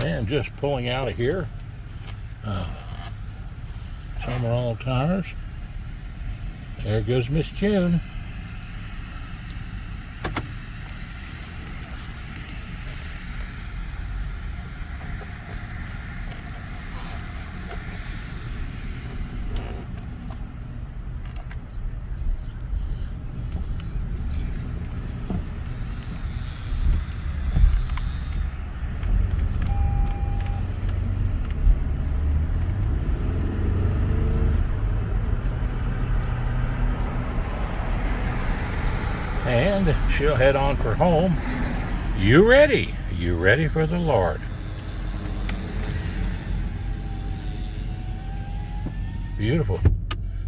And just pulling out of here. Summer all tires. There goes Miss June. And she'll head on for home. You ready? You ready for the Lord? Beautiful.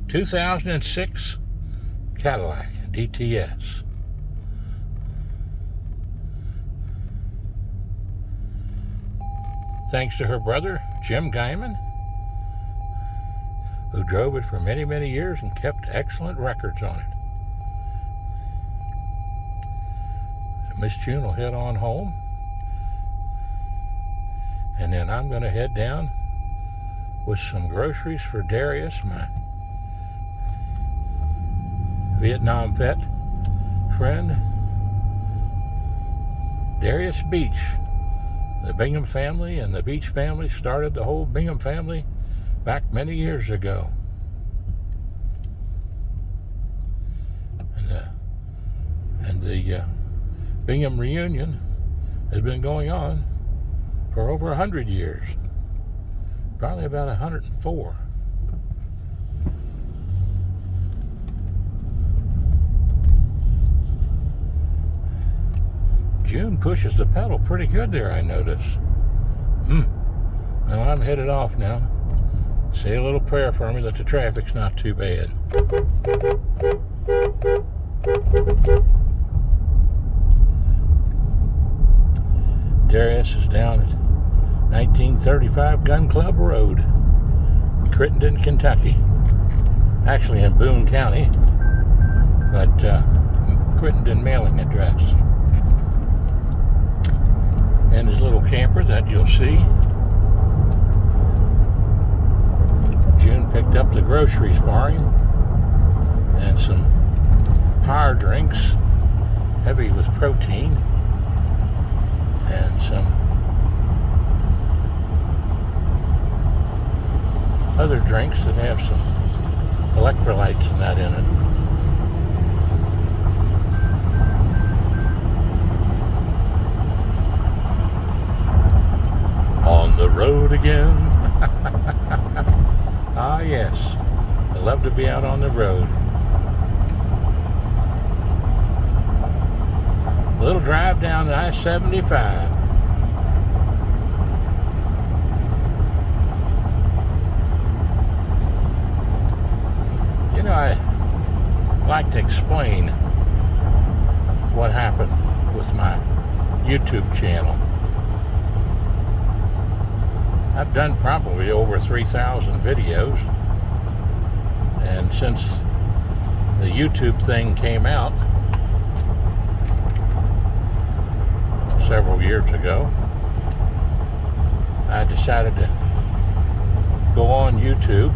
2006 Cadillac DTS. Thanks to her brother, Jim Guyman, who drove it for many, many years and kept excellent records on it. Miss June will head on home, and then I'm going to head down with some groceries for Darius, my Vietnam vet friend. Darius Beach. The Bingham family and the Beach family started the whole Bingham family back many years ago. And the Bingham reunion has been going on for over 100 years, probably about 104. June pushes the pedal pretty good there, I notice. Well, I'm headed off now. Say a little prayer for me that the traffic's not too bad. Darius is down at 1935 Gun Club Road, Crittenden, Kentucky. Actually in Boone County, but Crittenden mailing address. And his little camper that you'll see. June picked up the groceries for him and some power drinks, heavy with protein, and some other drinks that have some electrolytes and that in it. On the road again. Ah, yes. I love to be out on the road. A little drive down I-75. You know, I like to explain what happened with my YouTube channel. I've done probably over 3,000 videos, and since the YouTube thing came out several years ago, I decided to go on YouTube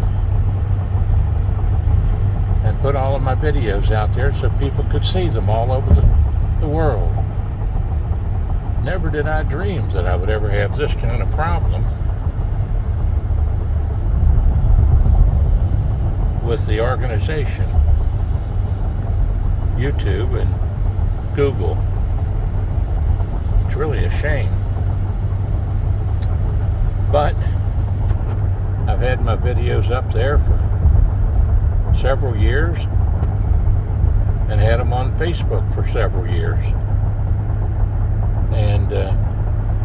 and put all of my videos out there so people could see them all over the world. Never did I dream that I would ever have this kind of problem with the organization, YouTube and Google. It's really a shame. But I've had my videos up there for several years and had them on Facebook for several years. And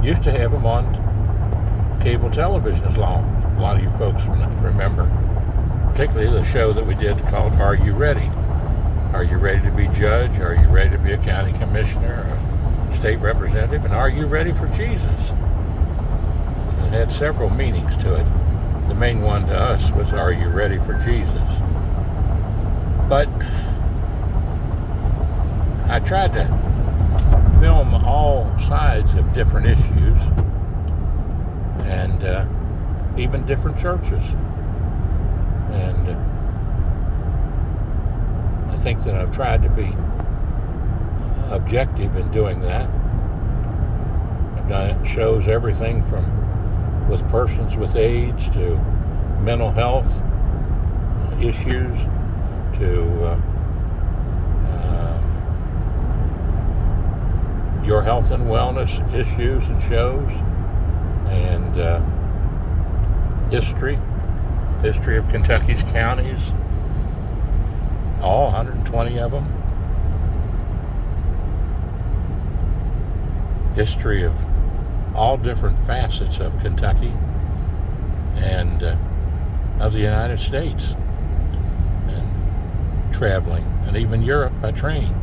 used to have them on cable television as long. A lot of you folks remember. Particularly the show that we did called Are You Ready? Are you ready to be judge? Are you ready to be a county commissioner, a state representative? And are you ready for Jesus? It had several meanings to it. The main one to us was, are you ready for Jesus? But I tried to film all sides of different issues. and even different churches. And I think that I've tried to be objective in doing that. I've done shows everything from with persons with AIDS to mental health issues to your health and wellness issues and shows, and history of Kentucky's counties, all 120 of them. History of all different facets of Kentucky and of the United States, and traveling, and even Europe by train.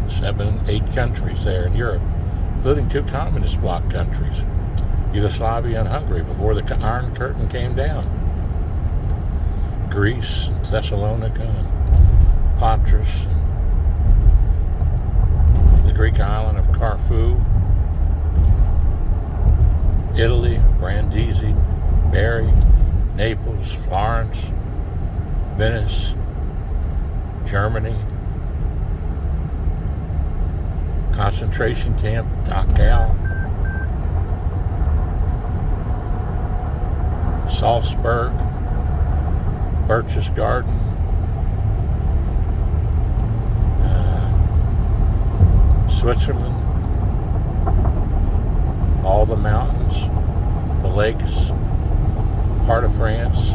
7, 8 countries there in Europe, including 2 communist bloc countries, Yugoslavia and Hungary, before the Iron Curtain came down. Greece and Thessalonica and Patras, and the Greek island of Corfu, Italy, Brindisi, Bari, Naples, Florence, Venice, Germany, concentration camp, Dachau, Salzburg, Birch's Garden, Switzerland, all the mountains, the lakes, part of France.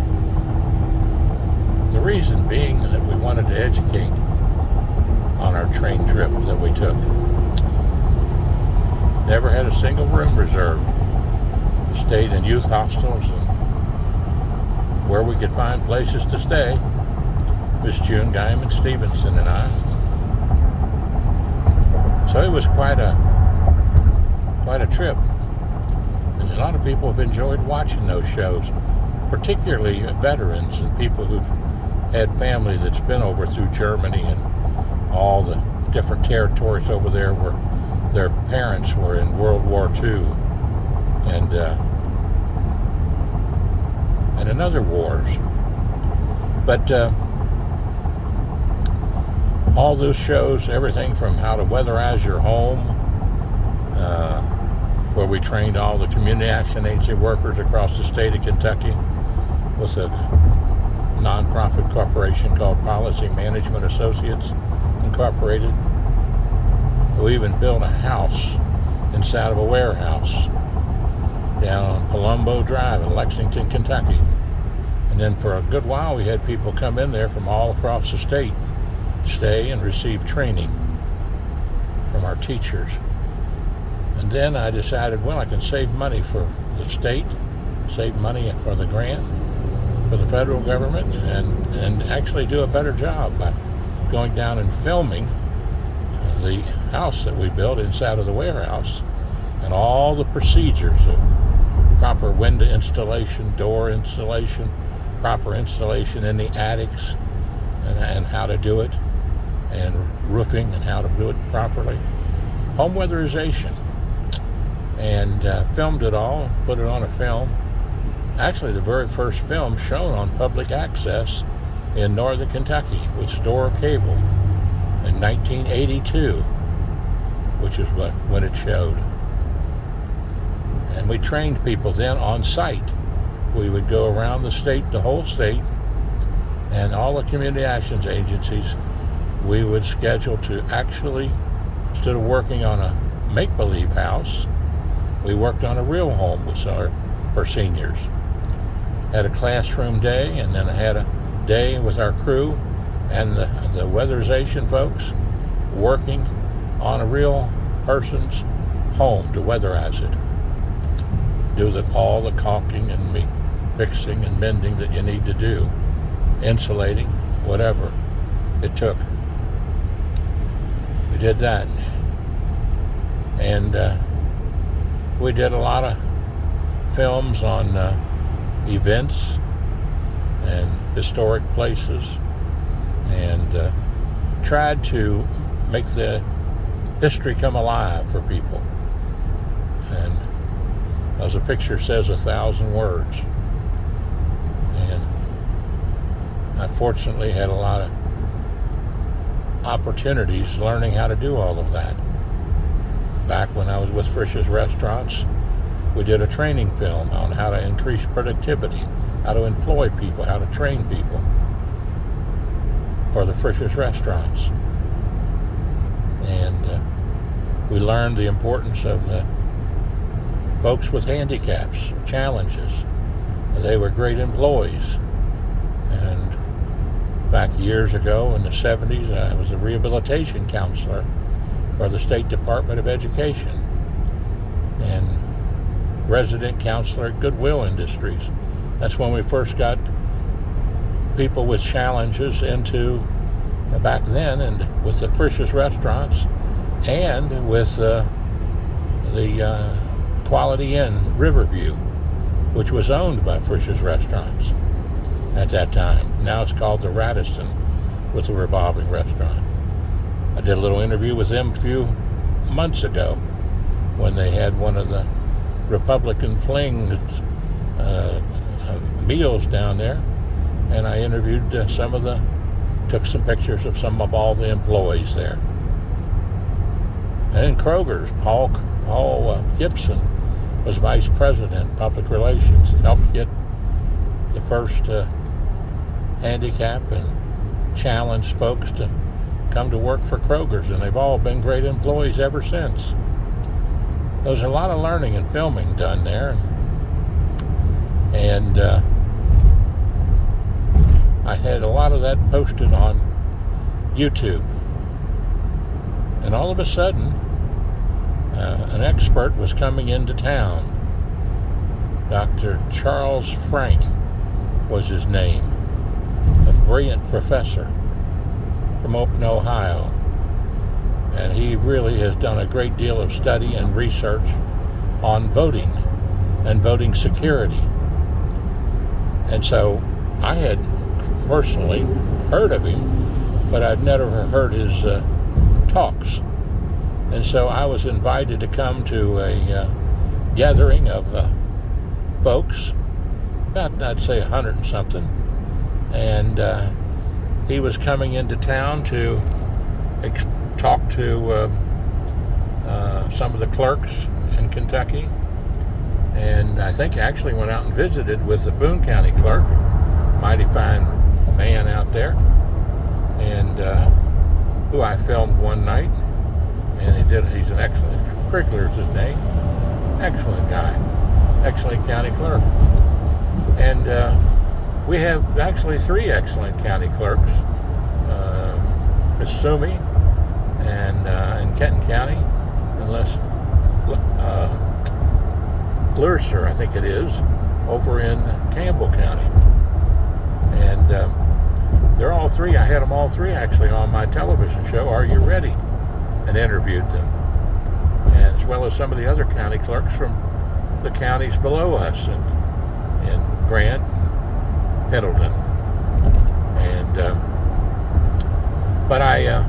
The reason being that we wanted to educate on our train trip that we took. Never had a single room reserved. Stayed in youth hostels and where we could find places to stay. Miss June Guyman Stephenson and I. So it was quite a trip. And a lot of people have enjoyed watching those shows, particularly veterans and people who've had family that's been over through Germany and all the different territories over there where their parents were in World War II and in other wars. But all those shows, everything from how to weatherize your home, where we trained all the community action agency workers across the state of Kentucky with a nonprofit corporation called Policy Management Associates Incorporated. We even built a house inside of a warehouse down on Palumbo Drive in Lexington, Kentucky. And then for a good while we had people come in there from all across the state, stay and receive training from our teachers. And then I decided, well, I can save money for the state, save money for the grant, for the federal government, and actually do a better job by going down and filming the house that we built inside of the warehouse and all the procedures of proper window installation, door installation, proper installation in the attics, and how to do it, and roofing and how to do it properly, home weatherization, and filmed it all, put it on a film. Actually, the very first film shown on public access in northern Kentucky with Store Cable in 1982, which is when it showed. And we trained people then on site. We would go around the state, the whole state, and all the community actions agencies, we would schedule to actually, instead of working on a make-believe house, we worked on a real home for seniors. Had a classroom day, and then I had a day with our crew and the weatherization folks working on a real person's home to weatherize it. Do all the caulking and fixing and mending that you need to do, insulating, whatever it took. We did that. And we did a lot of films on events and historic places, and tried to make the history come alive for people. And As a picture says 1,000 words. And I fortunately had a lot of opportunities learning how to do all of that. Back when I was with Frisch's Restaurants, we did a training film on how to increase productivity, how to employ people, how to train people for the Frisch's Restaurants. And we learned the importance of folks with handicaps, challenges. They were great employees. And back years ago in the 70s, I was a rehabilitation counselor for the State Department of Education and resident counselor at Goodwill Industries. That's when we first got people with challenges into, back then, and with the Frisch's Restaurants and with the Quality Inn Riverview, which was owned by Frisch's Restaurants at that time. Now it's called the Radisson with the revolving restaurant. I did a little interview with them a few months ago when they had one of the Republican Flings meals down there, and I interviewed took some pictures of some of all the employees there. And in Kroger's, Paul Gibson was vice president, public relations, and helped get the first handicap and challenged folks to come to work for Kroger's, and they've all been great employees ever since. There's a lot of learning and filming done there, and I had a lot of that posted on YouTube. And all of a sudden, an expert was coming into town. Dr. Charles Frank was his name, a brilliant professor from Open, Ohio. And he really has done a great deal of study and research on voting and voting security. And so I had personally heard of him, but I'd never heard his talks. And so I was invited to come to a gathering of folks, about, I'd say, 100 and something. And he was coming into town to talk to some of the clerks in Kentucky. And I think actually went out and visited with the Boone County clerk, mighty fine man out there, and who I filmed one night. And he's an excellent, Krigler's his name, excellent guy, excellent county clerk. And we have actually 3 excellent county clerks, Miss Sumi, and in Kenton County, unless Lurser, I think it is, over in Campbell County. And they're all 3. I had them all 3 actually on my television show, Are You Ready? And interviewed them, and as well as some of the other county clerks from the counties below us, in Grant, and Pendleton. And but I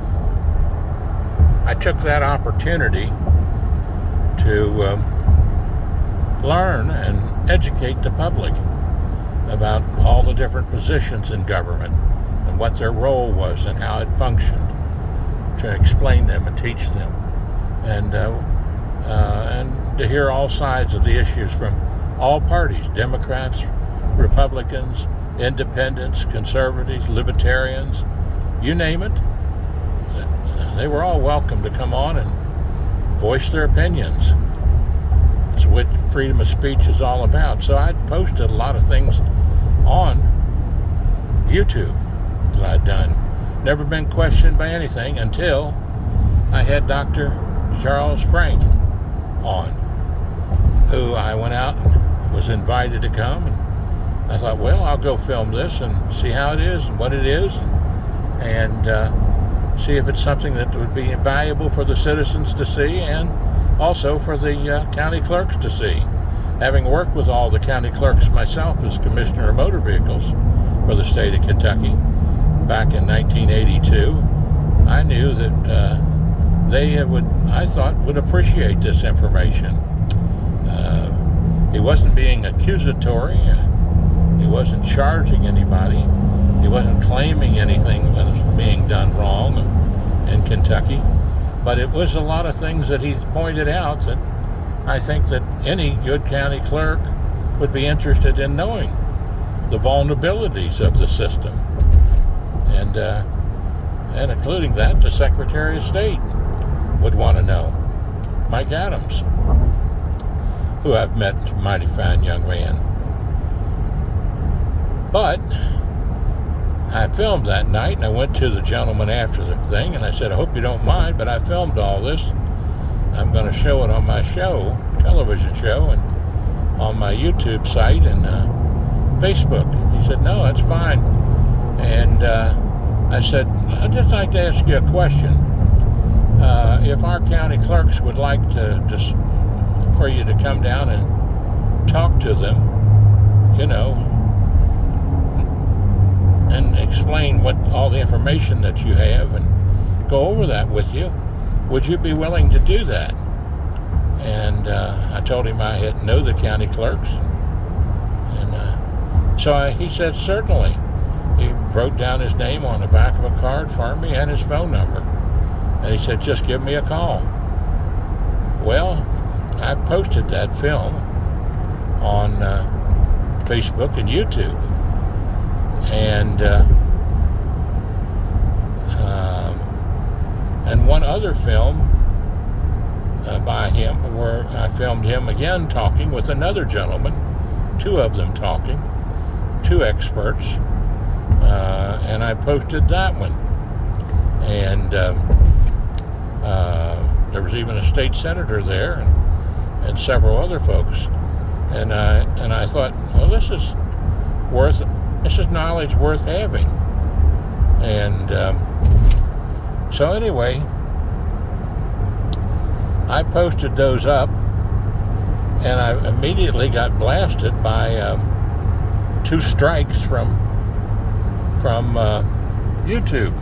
took that opportunity to learn and educate the public about all the different positions in government and what their role was and how it functioned, to explain them and teach them, and to hear all sides of the issues from all parties, Democrats, Republicans, Independents, Conservatives, Libertarians, you name it. They were all welcome to come on and voice their opinions. It's what freedom of speech is all about. So I posted a lot of things on YouTube that I'd done. Never been questioned by anything until I had Dr. Charles Frank on, who I went out and was invited to come, and I thought, well, I'll go film this and see how it is and what it is, and see if it's something that would be valuable for the citizens to see and also for the county clerks to see. Having worked with all the county clerks myself as Commissioner of Motor Vehicles for the state of Kentucky back in 1982, I knew that they would appreciate this information. He wasn't being accusatory. He wasn't charging anybody. He wasn't claiming anything was being done wrong in Kentucky. But it was a lot of things that he pointed out that I think that any good county clerk would be interested in knowing the vulnerabilities of the system. And including that, the Secretary of State would want to know. Mike Adams, who I've met, a mighty fine young man. But I filmed that night, and I went to the gentleman after the thing, and I said, I hope you don't mind, but I filmed all this. I'm going to show it on my show, television show, and on my YouTube site and Facebook. He said, no, that's fine. And I said, I'd just like to ask you a question. If our county clerks would like for you to come down and talk to them, and explain what all the information that you have and go over that with you, would you be willing to do that? And I told him I know the county clerks. And he said, certainly. He wrote down his name on the back of a card for me and his phone number. And he said, just give me a call. Well, I posted that film on Facebook and YouTube. And one other film by him where I filmed him again talking with another gentleman, two of them talking, two experts, and I posted that one. And there was even a state senator there and several other folks. And I thought, well, this is knowledge worth having. And so anyway, I posted those up, and I immediately got blasted by 2 strikes from YouTube.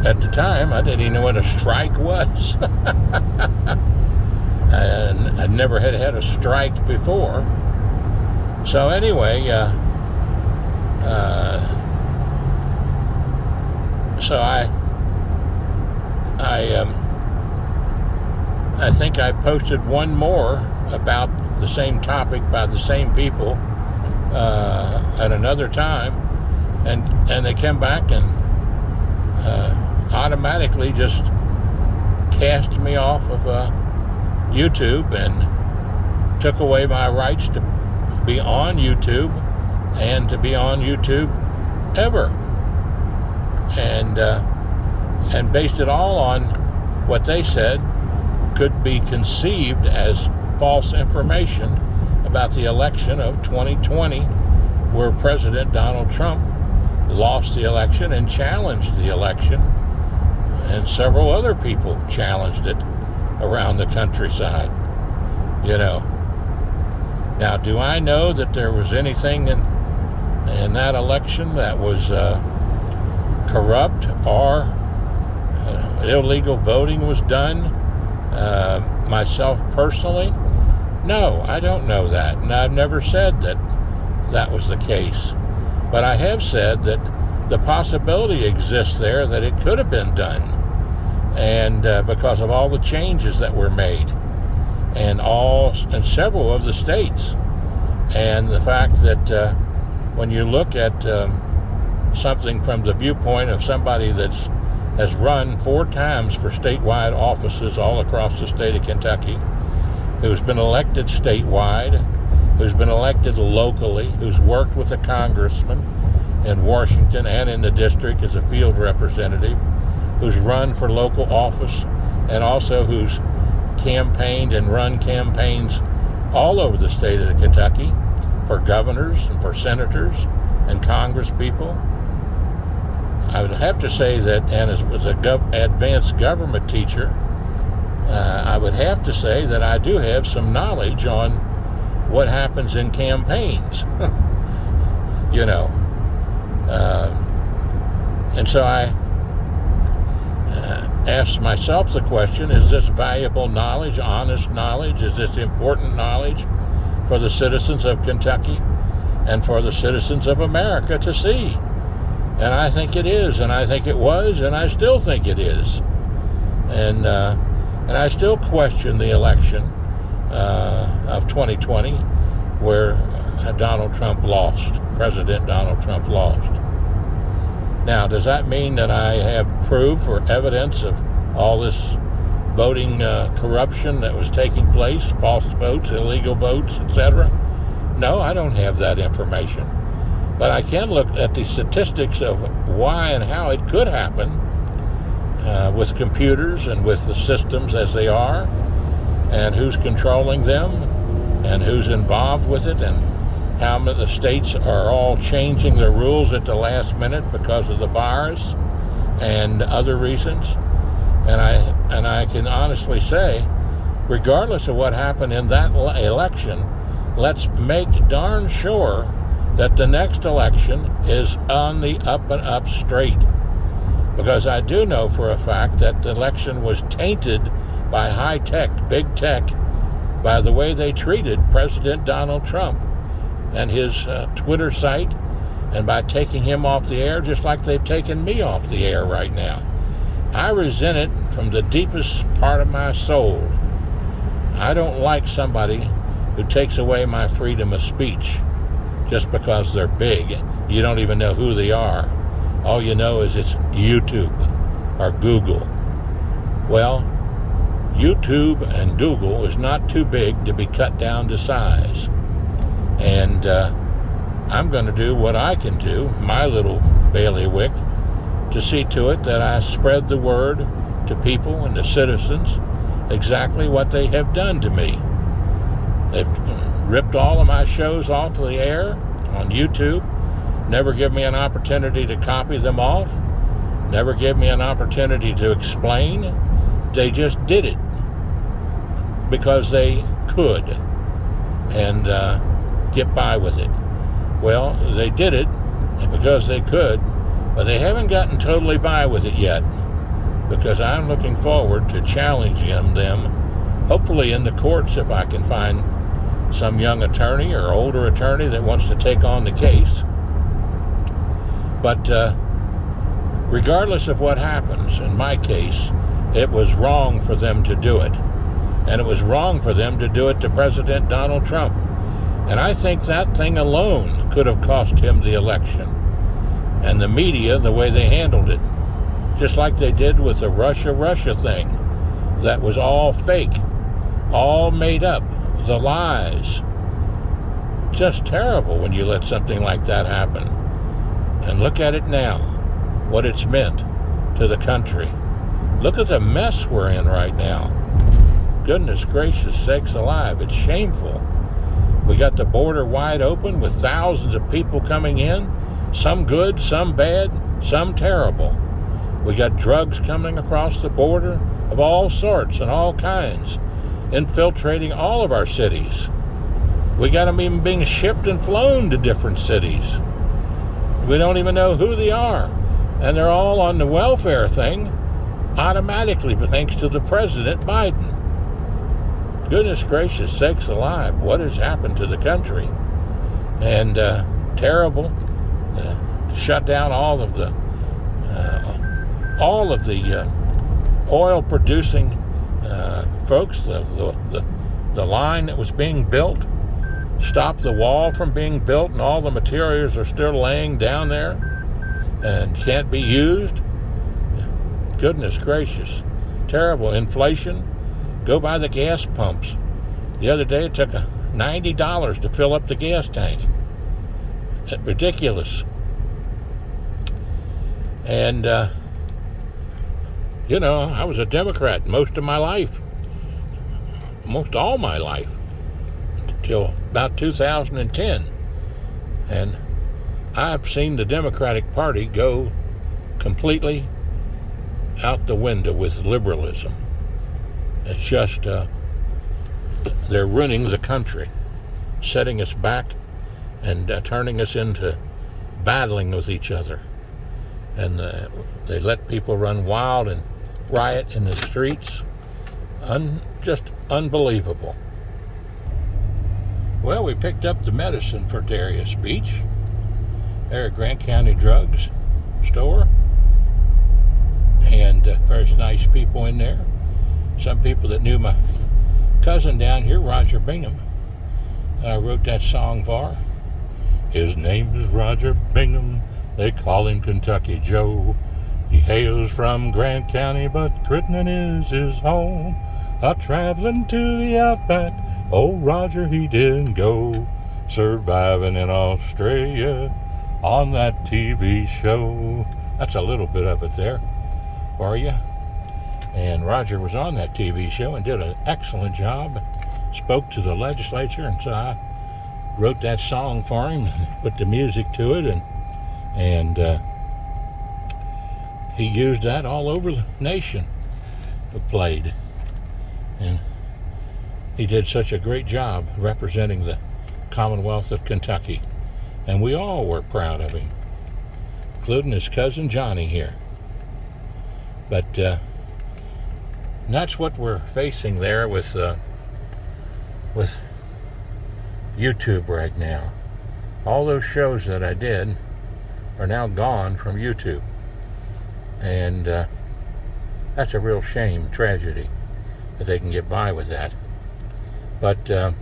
At the time, I didn't even know what a strike was. And I never had a strike before. So anyway, I think I posted one more about the same topic by the same people at another time, and they came back and automatically just cast me off of YouTube and took away my rights to be on YouTube and to be on YouTube ever, and based it all on what they said could be conceived as false information about the election of 2020, where President Donald Trump lost the election and challenged the election, and several other people challenged it around the countryside. Now, do I know that there was anything in that election that was corrupt or illegal voting was done? Myself personally, no, I don't know that, and I've never said that was the case. But I have said that the possibility exists there that it could have been done, and because of all the changes that were made, and several of the states, and the fact that when you look at something from the viewpoint of somebody has run 4 times for statewide offices all across the state of Kentucky, who's been elected statewide, who's been elected locally, who's worked with a congressman in Washington and in the district as a field representative, who's run for local office, and also who's campaigned and run campaigns all over the state of Kentucky for governors and for senators and congresspeople. I would have to say that, and as was an advanced government teacher, I would have to say that I do have some knowledge on what happens in campaigns. And so I asked myself the question, is this valuable knowledge, honest knowledge? Is this important knowledge for the citizens of Kentucky and for the citizens of America to see. And I think it is, and I think it was, and I still think it is. And I still question the election of 2020 where Donald Trump lost. President Donald Trump lost. Now, does that mean that I have proof or evidence of all this voting corruption that was taking place, false votes, illegal votes, etc.? No, I don't have that information. But I can look at the statistics of why and how it could happen with computers and with the systems as they are, and who's controlling them, and who's involved with it, and how the states are all changing their rules at the last minute because of the virus and other reasons. And I can honestly say, regardless of what happened in that election, let's make darn sure that the next election is on the up and up straight. Because I do know for a fact that the election was tainted by high tech, big tech, by the way they treated President Donald Trump and his Twitter site, and by taking him off the air just like they've taken me off the air right now. I resent it from the deepest part of my soul. I don't like somebody who takes away my freedom of speech just because they're big. You don't even know who they are. All you know is it's YouTube or Google. Well, YouTube and Google is not too big to be cut down to size. And I'm going to do what I can do, my little bailiwick, to see to it that I spread the word to people and to citizens exactly what they have done to me. They've ripped all of my shows off the air on YouTube, never give me an opportunity to copy them off, never give me an opportunity to explain. They just did it because they could and get by with it. Well, they did it because they could, but they haven't gotten totally by with it yet, because I'm looking forward to challenging them, hopefully in the courts if I can find some young attorney or older attorney that wants to take on the case. But regardless of what happens, in my case, it was wrong for them to do it. And it was wrong for them to do it to President Donald Trump. And I think that thing alone could have cost him the election. And the media, the way they handled it. Just like they did with the Russia thing. That was all fake. All made up. The lies. Just terrible when you let something like that happen. And look at it now. What it's meant to the country. Look at the mess we're in right now. Goodness gracious sakes alive. It's shameful. We got the border wide open with thousands of people coming in. Some good, some bad, some terrible. We got drugs coming across the border of all sorts and all kinds, infiltrating all of our cities. We got them even being shipped and flown to different cities. We don't even know who they are. And they're all on the welfare thing automatically, thanks to the President Biden. Goodness gracious sakes alive, what has happened to the country? And terrible. Shut down all of the oil producing folks, the line that was being built, stopped the wall from being built, and all the materials are still laying down there and can't be used. Goodness gracious. Terrible. Inflation. Go by the gas pumps. The other day it took $90 to fill up the gas tank. Ridiculous. And, I was a Democrat most of my life. Most all my life. Till about 2010. And I've seen the Democratic Party go completely out the window with liberalism. It's just, they're ruining the country, setting us back and turning us into battling with each other. And they let people run wild and riot in the streets. Just unbelievable. Well, we picked up the medicine for Darius Beach there at Grant County Drugs Store, and very nice people in there. Some people that knew my cousin down here, Roger Bingham. I wrote that song for. His name is Roger Bingham. They call him Kentucky Joe. He hails from Grant County, but Crittenden is his home. A-traveling to the outback, old Roger he didn't go. Surviving in Australia on that TV show. That's a little bit of it there for you. And Roger was on that TV show and did an excellent job. Spoke to the legislature, and so I wrote that song for him and put the music to it, and he used that all over the nation. Played, and he did such a great job representing the Commonwealth of Kentucky, and we all were proud of him, including his cousin Johnny here. But that's what we're facing there with YouTube right now. All those shows that I did are now gone from YouTube, and that's a real shame, tragedy, that they can get by with that. But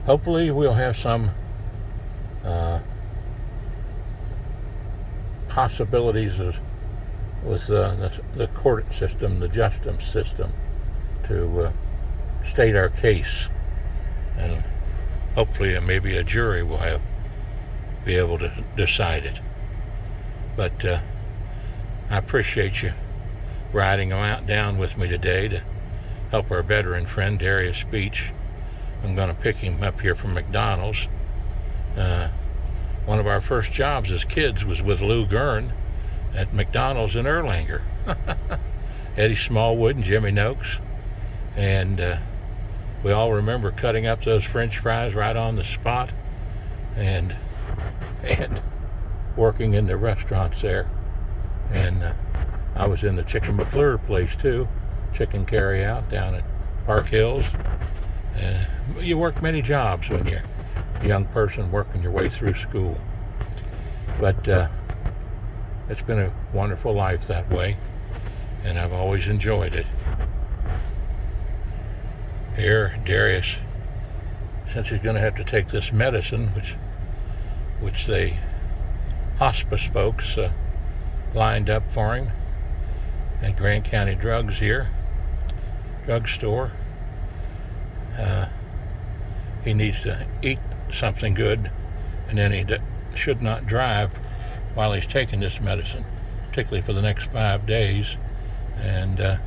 hopefully we'll have some possibilities with the court system, the justice system, to state our case, and hopefully maybe a jury will be able to decide it. But I appreciate you riding down with me today to help our veteran friend Darius Beach. I'm going to pick him up here from McDonald's. One of our first jobs as kids was with Lou Gurn at McDonald's in Erlanger. Eddie Smallwood and Jimmy Noakes. And we all remember cutting up those French fries right on the spot, and working in the restaurants there. And I was in the Chicken McClure place too, chicken carry out down at Park Hills. You work many jobs when you're a young person working your way through school. But it's been a wonderful life that way, and I've always enjoyed it. Here, Darius, since he's going to have to take this medicine, which they hospice folks lined up for him at Grant County Drugs here, drugstore. He needs to eat something good, and then he should not drive while he's taking this medicine, particularly for the next 5 days. And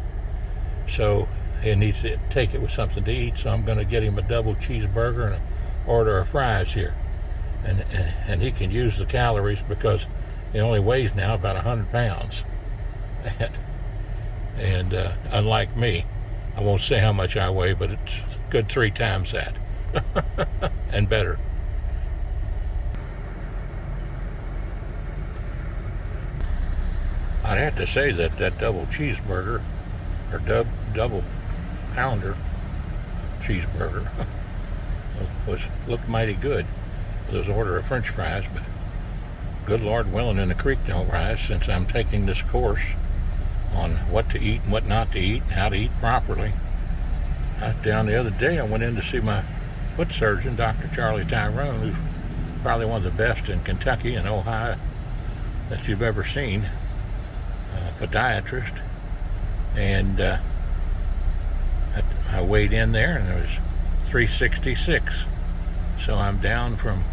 so he needs to take it with something to eat, so I'm going to get him a double cheeseburger and an order of fries here. And he can use the calories because he only weighs now about 100 pounds. And unlike me, I won't say how much I weigh, but it's a good 3 times that. And better. I'd have to say that double cheeseburger, or double pounder cheeseburger, looked mighty good with those order of French fries. But good Lord willing, and the creek don't rise, since I'm taking this course on what to eat and what not to eat and how to eat properly. Down the other day, I went in to see my foot surgeon, Dr. Charlie Tyrone, who's probably one of the best in Kentucky and Ohio that you've ever seen, podiatrist. And I weighed in there, and it was 366. So I'm down from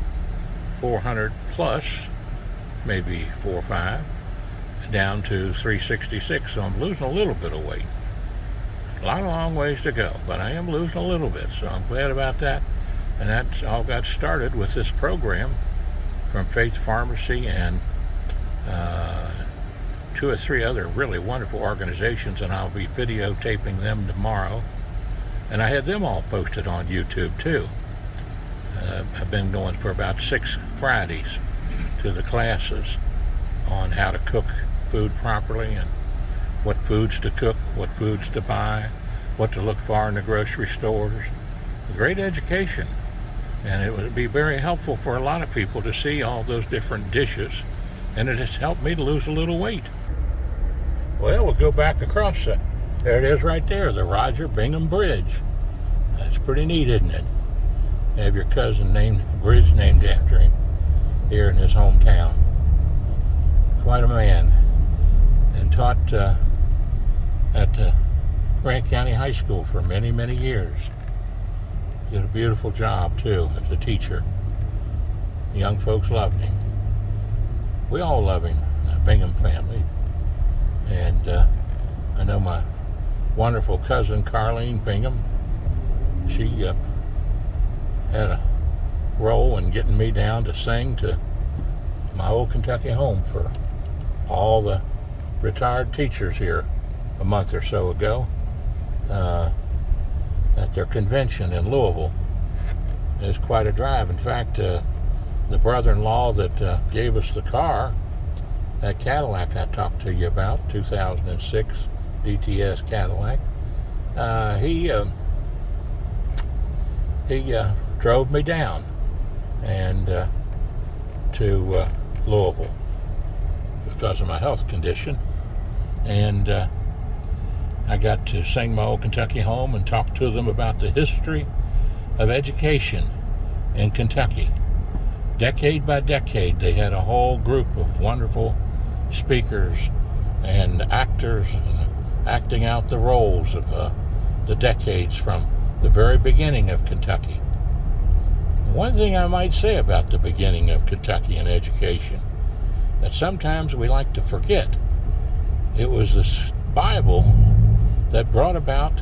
400 plus, maybe 4 or 5, down to 366. So I'm losing a little bit of weight. A long ways to go, but I am losing a little bit, so I'm glad about that. And that's all got started with this program from Faith Pharmacy and 2 or 3 other really wonderful organizations, and I'll be videotaping them tomorrow. And I had them all posted on YouTube too. I've been going for about 6 Fridays to the classes on how to cook food properly, and what foods to cook, what foods to buy, what to look for in the grocery stores, great education. And it would be very helpful for a lot of people to see all those different dishes. And it has helped me to lose a little weight. Well, we'll go back across that. There it is right there, the Roger Bingham Bridge. That's pretty neat, isn't it? Have your cousin bridge named after him here in his hometown. Quite a man. And taught at Grant County High School for many, many years. Did a beautiful job, too, as a teacher. The young folks loved him. We all love him, the Bingham family. And I know my wonderful cousin, Carlene Bingham, she had a role in getting me down to sing to my old Kentucky home for all the retired teachers here a month or so ago at their convention in Louisville. It was quite a drive. In fact, the brother-in-law that gave us the car, that Cadillac I talked to you about, 2006 DTS Cadillac, he drove me down and to Louisville because of my health condition, and I got to sing my old Kentucky home and talk to them about the history of education in Kentucky. Decade by decade, they had a whole group of wonderful speakers and actors acting out the roles of the decades from the very beginning of Kentucky. One thing I might say about the beginning of Kentucky in education, that sometimes we like to forget. It was this Bible that brought about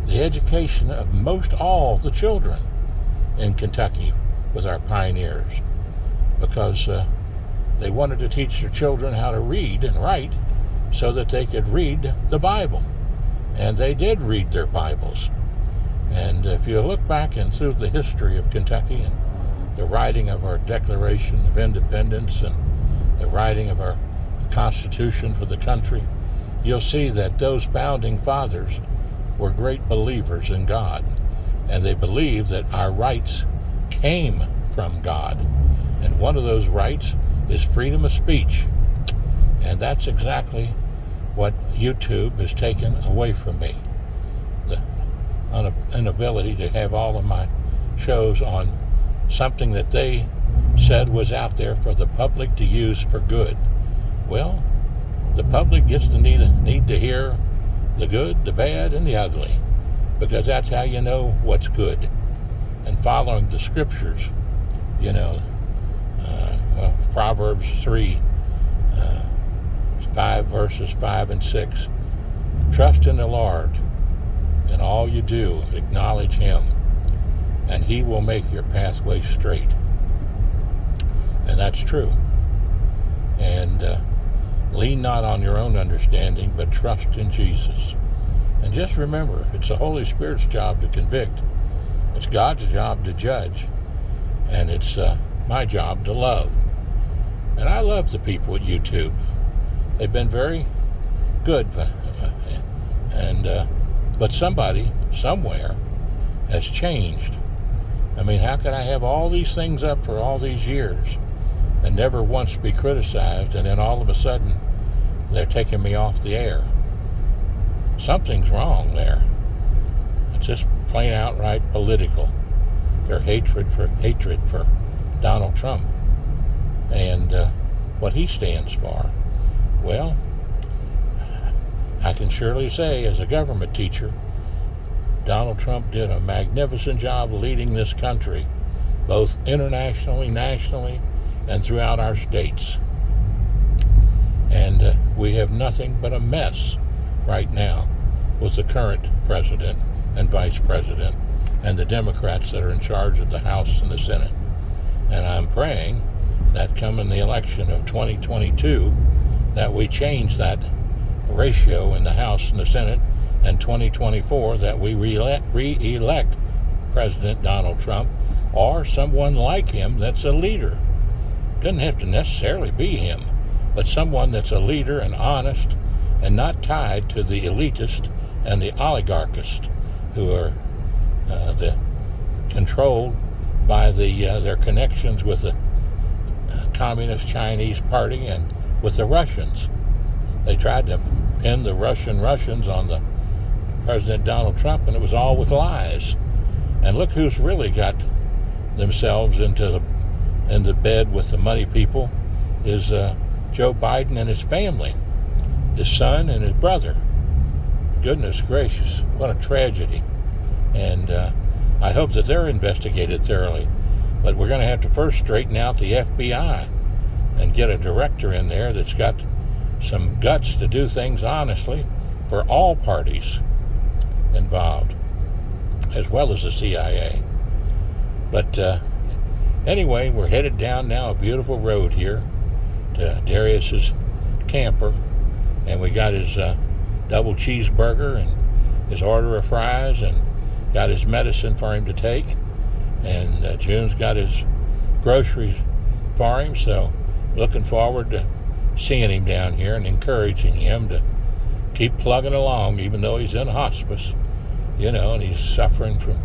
the education of most all the children in Kentucky with our pioneers, because they wanted to teach their children how to read and write so that they could read the Bible. And they did read their Bibles. And if you look back and through the history of Kentucky and the writing of our Declaration of Independence and the writing of our Constitution for the country, you'll see that those founding fathers were great believers in God. And they believed that our rights came from God. And one of those rights is freedom of speech. And that's exactly what YouTube has taken away from me. The inability to have all of my shows on something that they said was out there for the public to use for good. Well, the public gets to need to hear the good, the bad, and the ugly, because that's how you know what's good. And following the scriptures, Proverbs 3, 5 verses 5 and 6. Trust in the Lord in all you do, acknowledge him, and he will make your pathway straight. And that's true. And lean not on your own understanding, but trust in Jesus. And just remember, it's the Holy Spirit's job to convict. It's God's job to judge. And it's my job to love. And I love the people at YouTube. They've been very good. But somebody, somewhere, has changed. I mean, how could I have all these things up for all these years and never once be criticized, and then all of a sudden they're taking me off the air? Something's wrong there. It's just plain outright political. Their hatred for Donald Trump and what he stands for. Well, I can surely say, as a government teacher, Donald Trump did a magnificent job leading this country, both internationally, nationally, and throughout our states. And we have nothing but a mess right now with the current president and vice president and the Democrats that are in charge of the House and the Senate. And I'm praying that coming the election of 2022, that we change that ratio in the House and the Senate, and 2024 that we re-elect President Donald Trump or someone like him that's a leader. Doesn't have to necessarily be him, but someone that's a leader and honest and not tied to the elitist and the oligarchist who are the controlled by their connections with the Communist Chinese Party and with the Russians. They tried to pin the Russians on the President Donald Trump, and it was all with lies. And look who's really got themselves into bed with the money people is Joe Biden and his family, his son and his brother. Goodness gracious, what a tragedy. And I hope that they're investigated thoroughly. But we're going to have to first straighten out the FBI and get a director in there that's got some guts to do things honestly for all parties involved, as well as the CIA. But anyway, we're headed down now a beautiful road here to Darius's camper, and we got his double cheeseburger and his order of fries, and got his medicine for him to take, and June's got his groceries for him. So looking forward to seeing him down here and encouraging him to keep plugging along, even though he's in hospice, and he's suffering from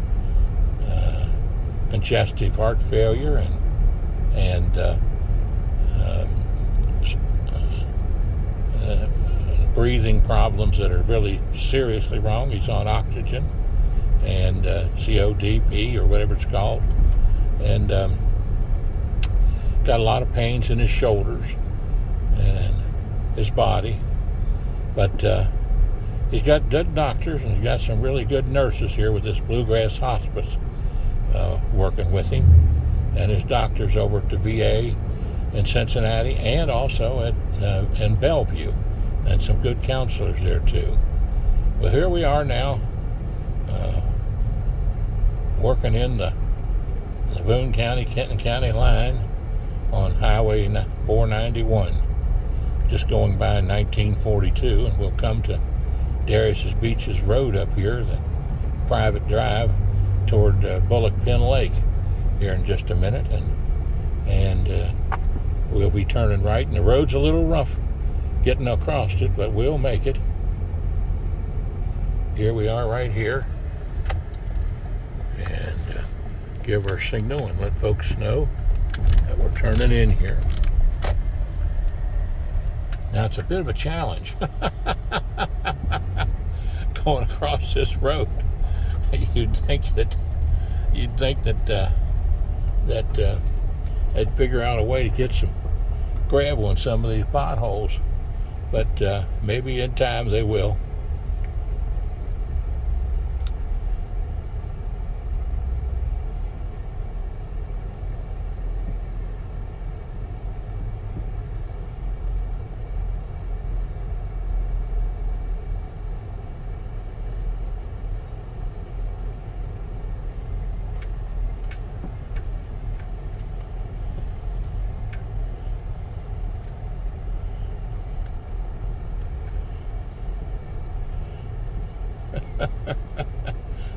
congestive heart failure and breathing problems that are really seriously wrong. He's on oxygen and CODP or whatever it's called, and got a lot of pains in his shoulders and his body, but he's got good doctors and he's got some really good nurses here with this Bluegrass Hospice working with him, and his doctors over at the VA in Cincinnati and also in Bellevue, and some good counselors there too. Well, here we are now, working in the Boone County, Kenton County line on Highway 491, just going by 1942, and we'll come to Darius's Beaches Road up here, the private drive toward Bullock Pin Lake here in just a minute, and we'll be turning right, and the road's a little rough getting across it, but we'll make it. Here we are right here, and give our signal and let folks know that we're turning in here. Now it's a bit of a challenge going across this road. You'd think that they'd figure out a way to get some gravel in some of these potholes, but maybe in time they will.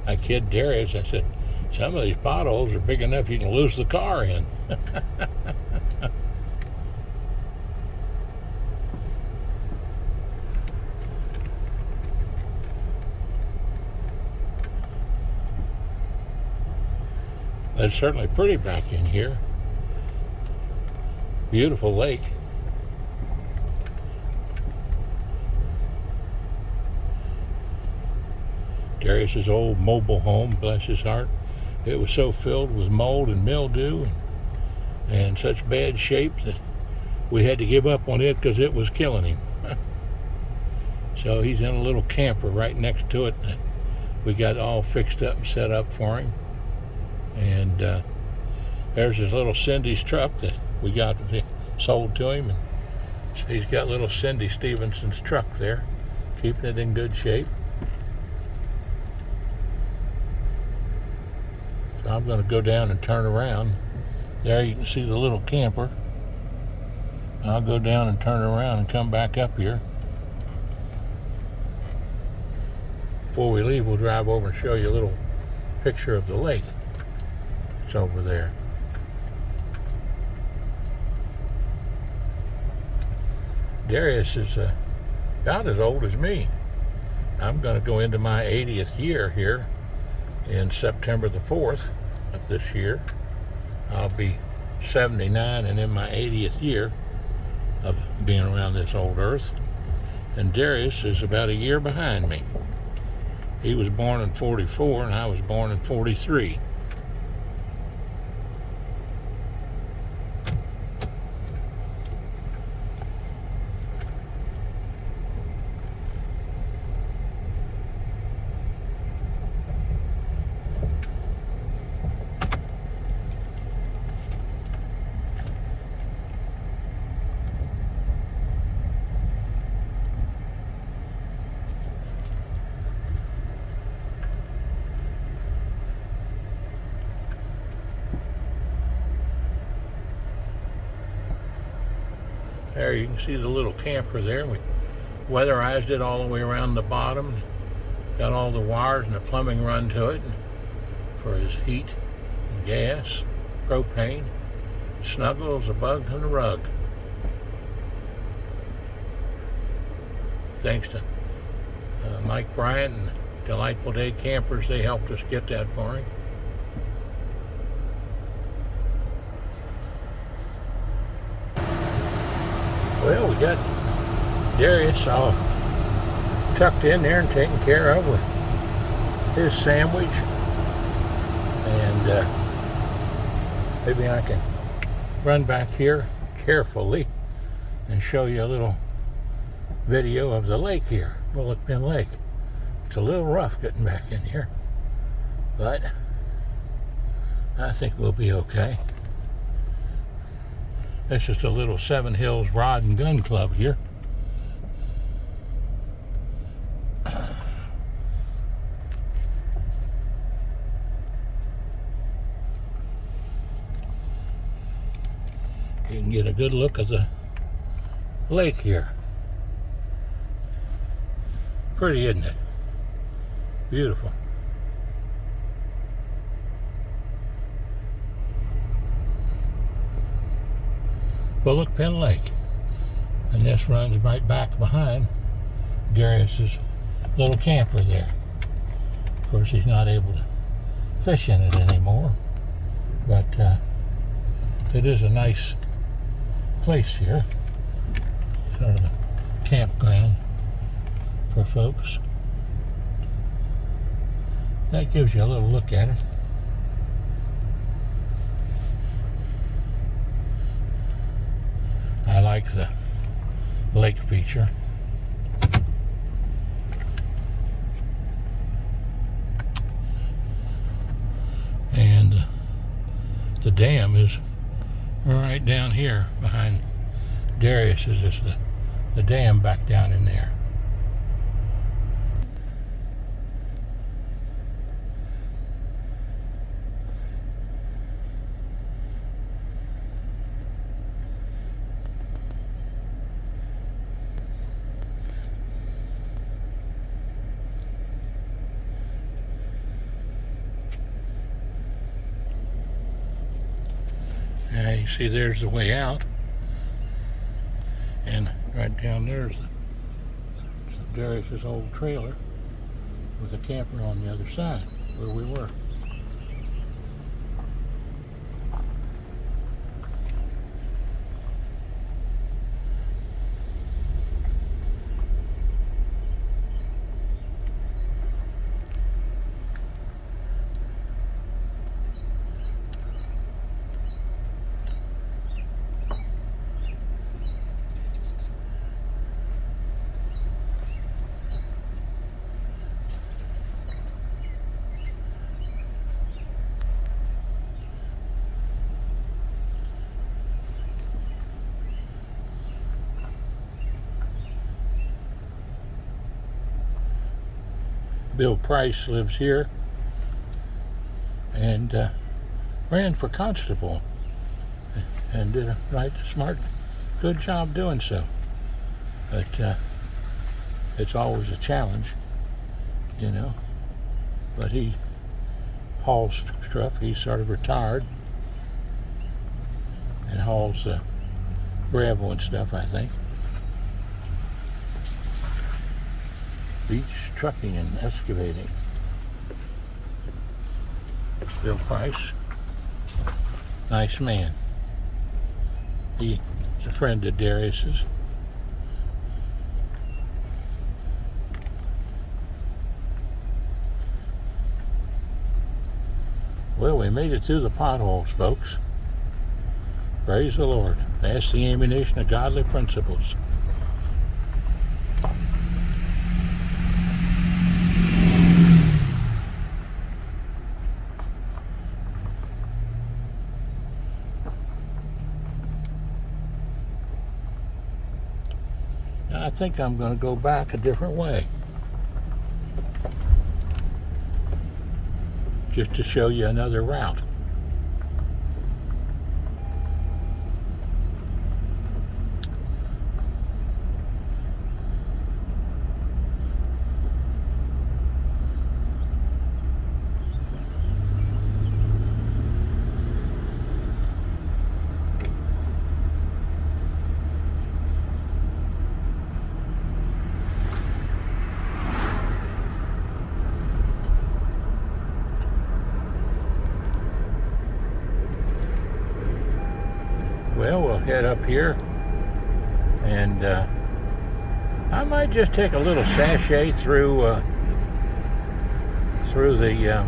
I kid Darius, I said, some of these potholes are big enough you can lose the car in. But it's certainly pretty back in here. Beautiful lake. Darius's old mobile home, bless his heart, it was so filled with mold and mildew and such bad shape that we had to give up on it because it was killing him. So he's in a little camper right next to it that we got all fixed up and set up for him. And there's his little Cindy's truck that we got sold to him. And so he's got little Cindy Stephenson's truck there, keeping it in good shape. So I'm going to go down and turn around. There you can see the little camper. I'll go down and turn around and come back up here. Before we leave, we'll drive over and show you a little picture of the lake. It's over there. Darius is about as old as me. I'm going to go into my 80th year here in September the 4th. of this year. I'll be 79 and in my 80th year of being around this old earth. And Darius is about a year behind me. He was born in 44 and I was born in 43. There you can see the little camper there. We weatherized it all the way around the bottom. Got all the wires and the plumbing run to it for his heat and gas, propane, snuggles, a bug, and a rug. Thanks to Mike Bryant and Delightful Day Campers, they helped us get that for him. Well, we got Darius all tucked in there and taken care of with his sandwich. And maybe I can run back here carefully and show you a little video of the lake here, Bullock Pin Lake. It's a little rough getting back in here, but I think we'll be okay. It's just a little Seven Hills Rod and Gun Club here. You can get a good look at the lake here. Pretty, isn't it? Beautiful. Bullock Pin Lake. And this runs right back behind Darius's little camper there. Of course, he's not able to fish in it anymore, but it is a nice place here. Sort of a campground for folks. That gives you a little look at it. I like the lake feature. And the dam is right down here behind Darius. Is just the dam back down in there. Now you see there's the way out, and right down there's Darius's old trailer with a camper on the other side where we were. Bill Price lives here and ran for constable and did a right, smart, good job doing so. But it's always a challenge, you know. But he hauls stuff. He's sort of retired and hauls gravel and stuff, I think. Beach trucking and excavating. Bill Price. Nice man. He's a friend of Darius's. Well, we made it through the potholes, folks. Praise the Lord. That's the ammunition of godly principles. I think I'm going to go back a different way, just to show you another route. Well, we'll head up here, and I might just take a little sashay through the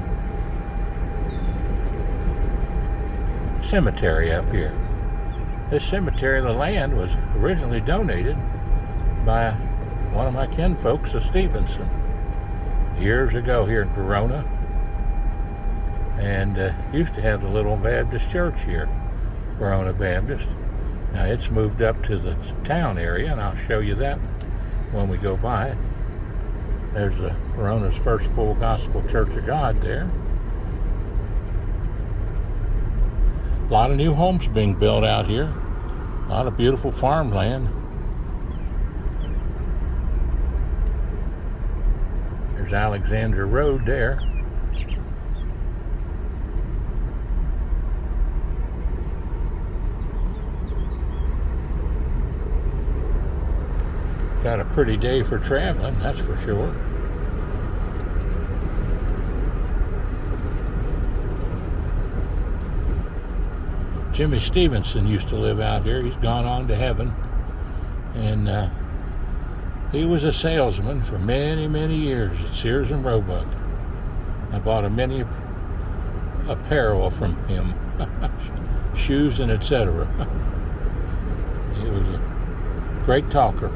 cemetery up here. This cemetery, the land was originally donated by one of my kinfolks, the Stephenson, years ago here in Verona, and used to have the little Baptist church here, Verona Baptist. Now it's moved up to the town area, and I'll show you that when we go by it. There's the Verona's first full gospel Church of God there. A lot of new homes being built out here. A lot of beautiful farmland. There's Alexandra Road there. Got a pretty day for traveling, that's for sure. Jimmy Stephenson used to live out here. He's gone on to heaven. And he was a salesman for many, many years at Sears and Roebuck. I bought a many apparel from him, shoes and etc. He was a great talker.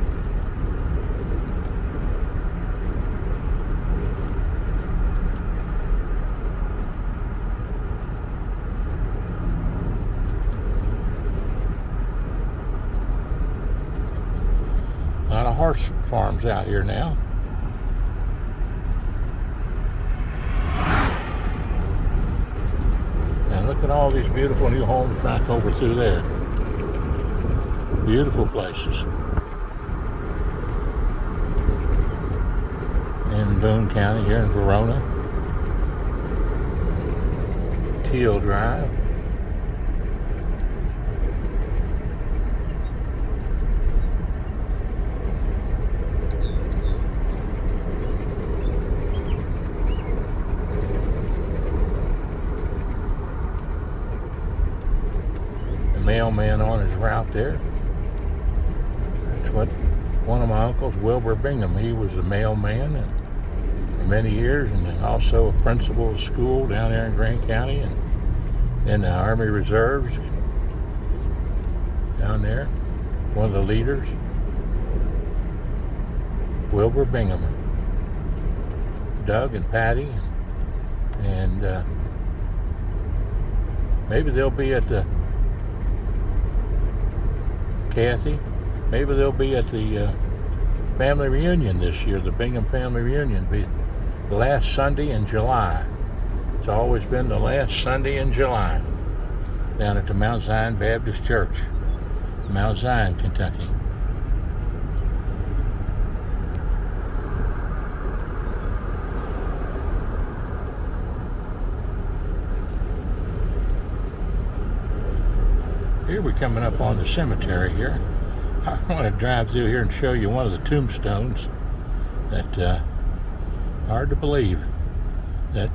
A lot of horse farms out here now. And look at all these beautiful new homes back over through there. Beautiful places. In Boone County here in Verona. Teal Drive. Mailman on his route there. That's what one of my uncles, Wilbur Bingham, he was a mailman for many years, and then also a principal of school down there in Grant County, and in the Army Reserves down there. One of the leaders, Wilbur Bingham. Doug and Patty, and maybe they'll be at the Kathy. Maybe they'll be at the family reunion this year, the Bingham family reunion. Be the last Sunday in July. It's always been the last Sunday in July down at the Mount Zion Baptist Church, Mount Zion, Kentucky. Here we're coming up on the cemetery here. I want to drive through here and show you one of the tombstones that, hard to believe, that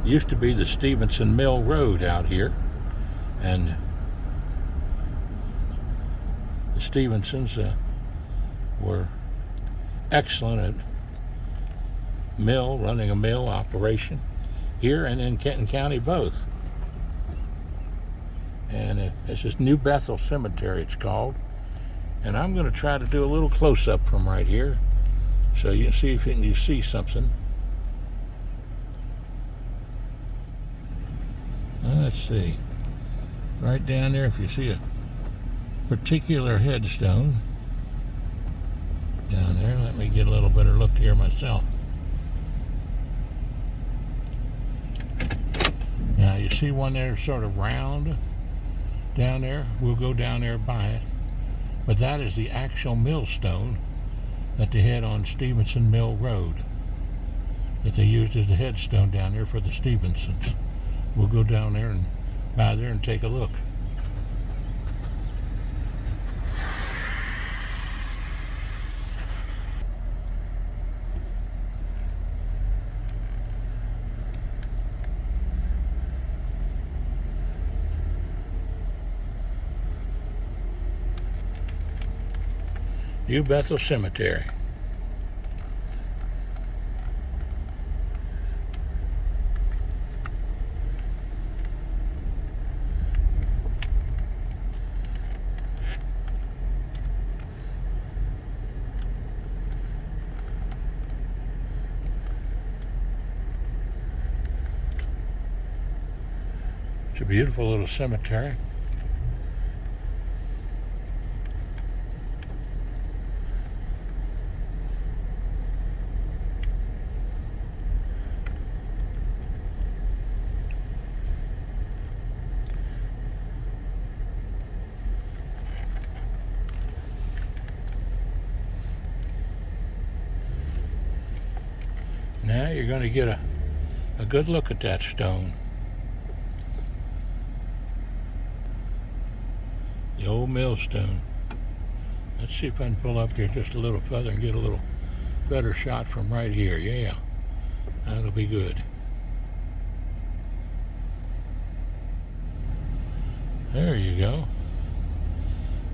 used to be the Stephenson Mill Road out here. And the Stephensons were excellent at running a mill operation here and in Kenton County both. And it's this New Bethel Cemetery, it's called. And I'm going to try to do a little close-up from right here so you can see if you see something. Let's see. Right down there, if you see a particular headstone down there, let me get a little better look here myself. Now you see one there sort of round down there. We'll go down there by it. But that is the actual millstone that they had on Stephenson Mill Road that they used as a headstone down there for the Stephensons. We'll go down there and by there and take a look. New Bethel Cemetery. It's a beautiful little cemetery. Now you're going to get a good look at that stone. The old millstone. Let's see if I can pull up here just a little further and get a little better shot from right here. Yeah, that'll be good. There you go.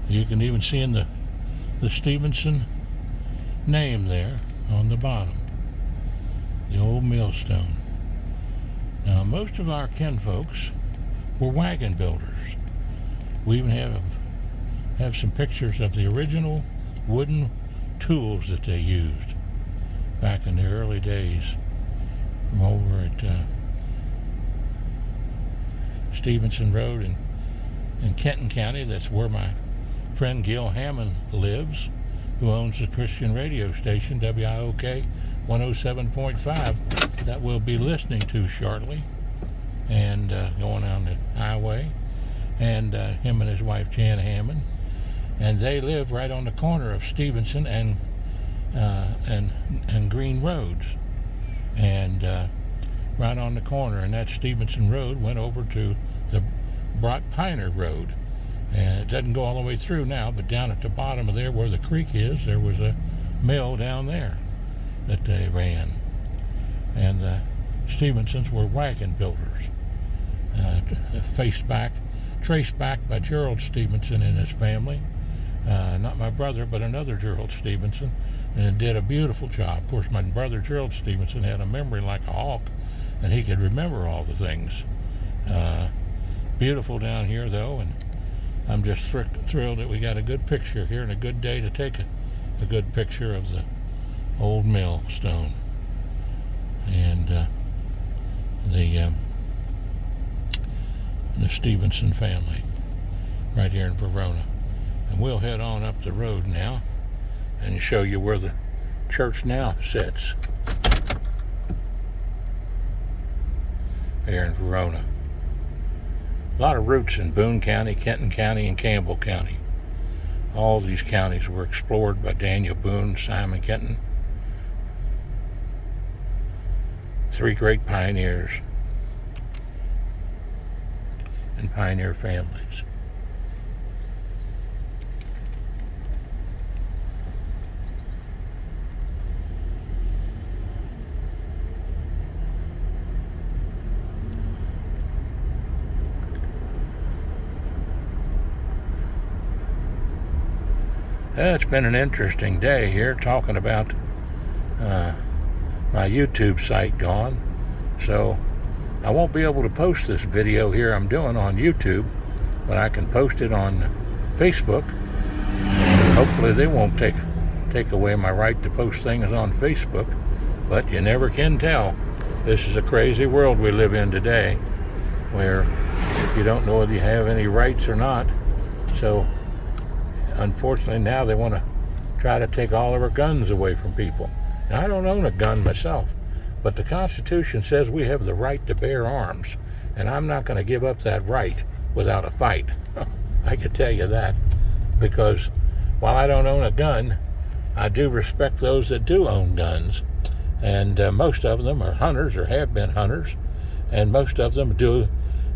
You can even see in the Stephenson name there on the bottom. The old millstone. Now, most of our kinfolks were wagon builders. We even have some pictures of the original wooden tools that they used back in the early days from over at Stephenson Road in Kenton County. That's where my friend Gil Hammond lives, who owns the Christian radio station WIOK 107.5 that we'll be listening to shortly, and going on the highway, and him and his wife Jan Hammond, and they live right on the corner of Stephenson and Green Roads, and right on the corner, and that Stephenson Road went over to the Brott Piner Road, and it doesn't go all the way through now, but down at the bottom of there where the creek is, there was a mill down there that they ran, and the Stephensons were wagon builders, traced back by Gerald Stephenson and his family, not my brother but another Gerald Stephenson, and did a beautiful job. Of course, my brother Gerald Stephenson had a memory like a hawk, and he could remember all the things. Beautiful down here though, and I'm just thrilled that we got a good picture here and a good day to take a good picture of the old millstone and the Stephenson family right here in Verona. And we'll head on up the road now and show you where the church now sits here in Verona. A lot of roots in Boone County, Kenton County, and Campbell County. All these counties were explored by Daniel Boone, Simon Kenton, three great pioneers and pioneer families. It's been an interesting day here talking about my YouTube site gone. So I won't be able to post this video here I'm doing on YouTube, but I can post it on Facebook. Hopefully they won't take away my right to post things on Facebook, but you never can tell. This is a crazy world we live in today, where you don't know whether you have any rights or not. So unfortunately now they want to try to take all of our guns away from people. Now, I don't own a gun myself, but the Constitution says we have the right to bear arms, and I'm not going to give up that right without a fight. I can tell you that, because while I don't own a gun, I do respect those that do own guns, and most of them are hunters or have been hunters, and most of them do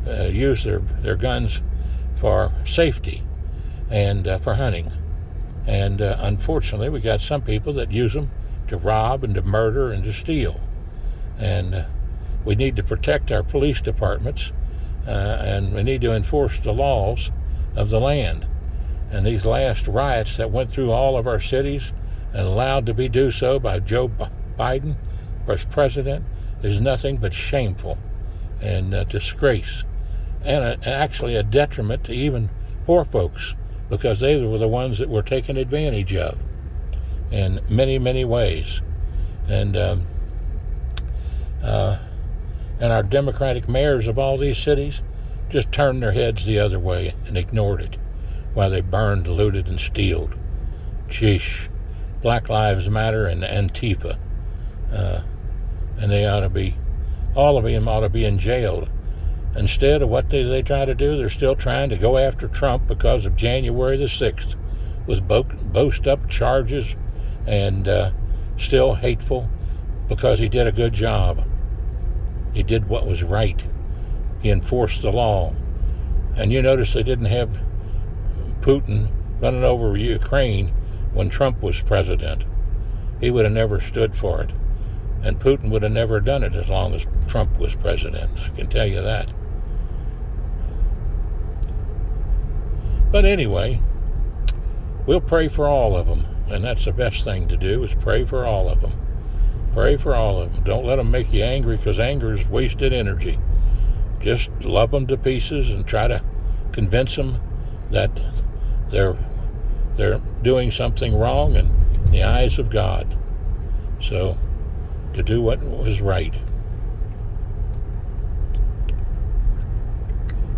use their guns for safety and for hunting. And unfortunately, we got some people that use them to rob and to murder and to steal. And we need to protect our police departments, and we need to enforce the laws of the land. And these last riots that went through all of our cities and allowed to be do so by Joe Biden as president is nothing but shameful and disgrace, and actually a detriment to even poor folks, because they were the ones that were taken advantage of in many, many ways. And our Democratic mayors of all these cities just turned their heads the other way and ignored it while they burned, looted, and stealed. Sheesh. Black Lives Matter and Antifa. And they ought to be, all of them ought to be in jail. Instead of what they try to do, they're still trying to go after Trump because of January the 6th with boast-up charges and still hateful because he did a good job. He did what was right. He enforced the law. And you notice they didn't have Putin running over Ukraine when Trump was president. He would have never stood for it. And Putin would have never done it as long as Trump was president. I can tell you that. But anyway, we'll pray for all of them. And that's the best thing to do, is pray for all of them. Pray for all of them. Don't let them make you angry, because anger is wasted energy. Just love them to pieces and try to convince them that they're doing something wrong in the eyes of God. So, to do what was right.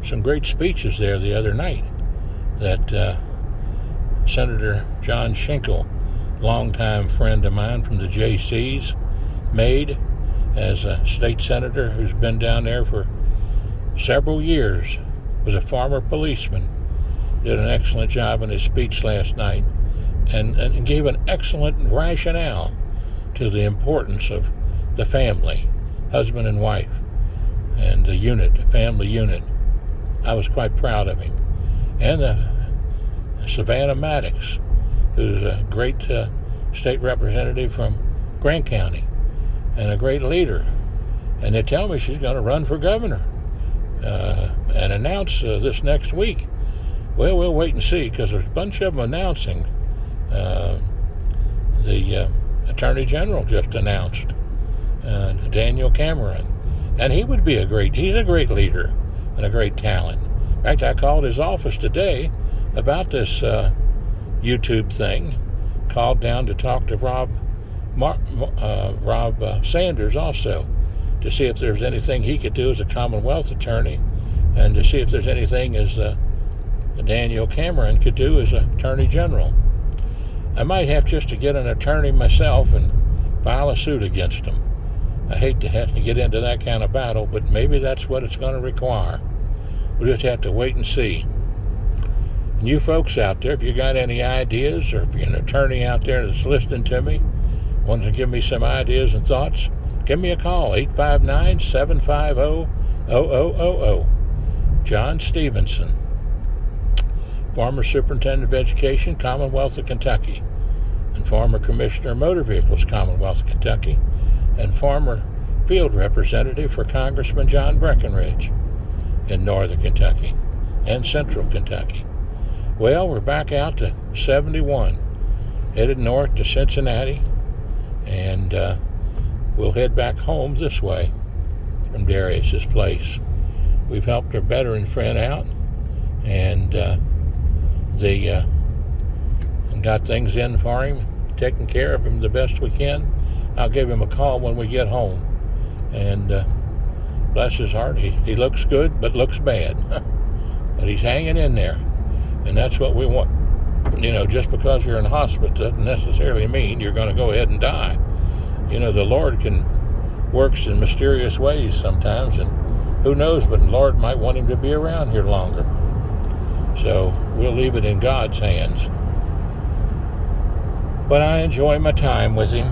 Some great speeches there the other night that Senator John Schenkel, longtime friend of mine from the JCs, made as a state senator who's been down there for several years, was a former policeman. Did an excellent job in his speech last night, and gave an excellent rationale to the importance of the family, husband and wife, and the unit, the family unit. I was quite proud of him. And Savannah Maddox, who's a great state representative from Grant County and a great leader. And they tell me she's going to run for governor and announce this next week. Well, we'll wait and see, because there's a bunch of them announcing. The Attorney General just announced Daniel Cameron, and he would be he's a great leader and a great talent. In fact, I called his office today about this YouTube thing, called down to talk to Rob Sanders also, to see if there's anything he could do as a Commonwealth attorney, and to see if there's anything as Daniel Cameron could do as Attorney General. I might have just to get an attorney myself and file a suit against him. I hate to have to get into that kind of battle, but maybe that's what it's going to require. We'll just have to wait and see. And you folks out there, if you got any ideas, or if you're an attorney out there that's listening to me, wants to give me some ideas and thoughts, give me a call, 859-750-0000. John Stephenson, former Superintendent of Education, Commonwealth of Kentucky, and former Commissioner of Motor Vehicles, Commonwealth of Kentucky, and former field representative for Congressman John Breckinridge in northern Kentucky and central Kentucky. Well, we're back out to 71. headed north to Cincinnati, and we'll head back home this way from Darius's place. We've helped our veteran friend out, and got things in for him, taking care of him the best we can. I'll give him a call when we get home, and bless his heart, he looks good but looks bad. But he's hanging in there, and that's what we want. Just because you're in hospital doesn't necessarily mean you're going to go ahead and die. The Lord works in mysterious ways sometimes, and who knows, but the Lord might want him to be around here longer. So we'll leave it in God's hands. But I enjoy my time with him,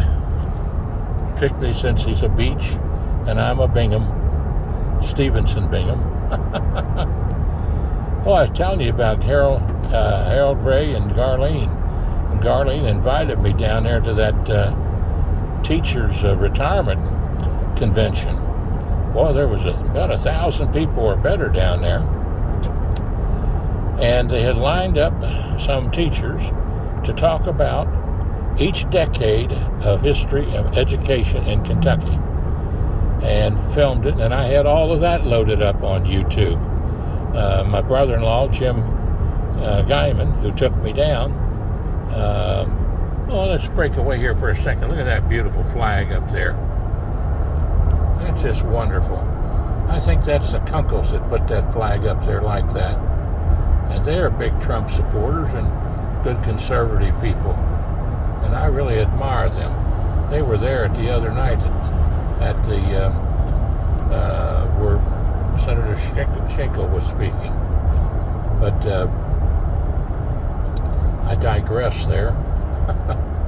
particularly since he's a Beach and I'm a Bingham, Stephenson Bingham. Oh, I was telling you about Harold Ray and Garlene. And Garlene invited me down there to that teacher's retirement convention. Boy, there was about 1,000 people or better down there. And they had lined up some teachers to talk about each decade of history of education in Kentucky, and filmed it, and I had all of that loaded up on YouTube. My brother-in-law, Jim Guyman, who took me down, let's break away here for a second. Look at that beautiful flag up there. That's just wonderful. I think that's the Kunkles that put that flag up there like that. And they're big Trump supporters and good conservative people. And I really admire them. They were there the other night at the where Senator Schenkel was speaking. But I digress there.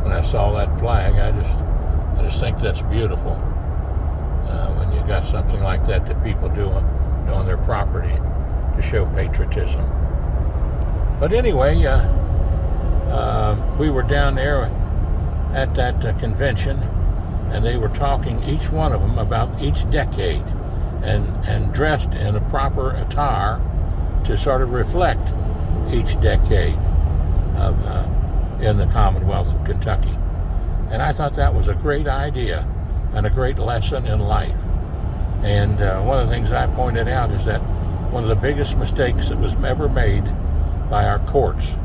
When I saw that flag, I just think that's beautiful. When you got something like that people do on their property to show patriotism. But anyway, we were down there at that convention, and they were talking, each one of them, about each decade, and dressed in a proper attire to sort of reflect each decade of in the Commonwealth of Kentucky. And I thought that was a great idea and a great lesson in life. And one of the things I pointed out is that one of the biggest mistakes that was ever made by our courts,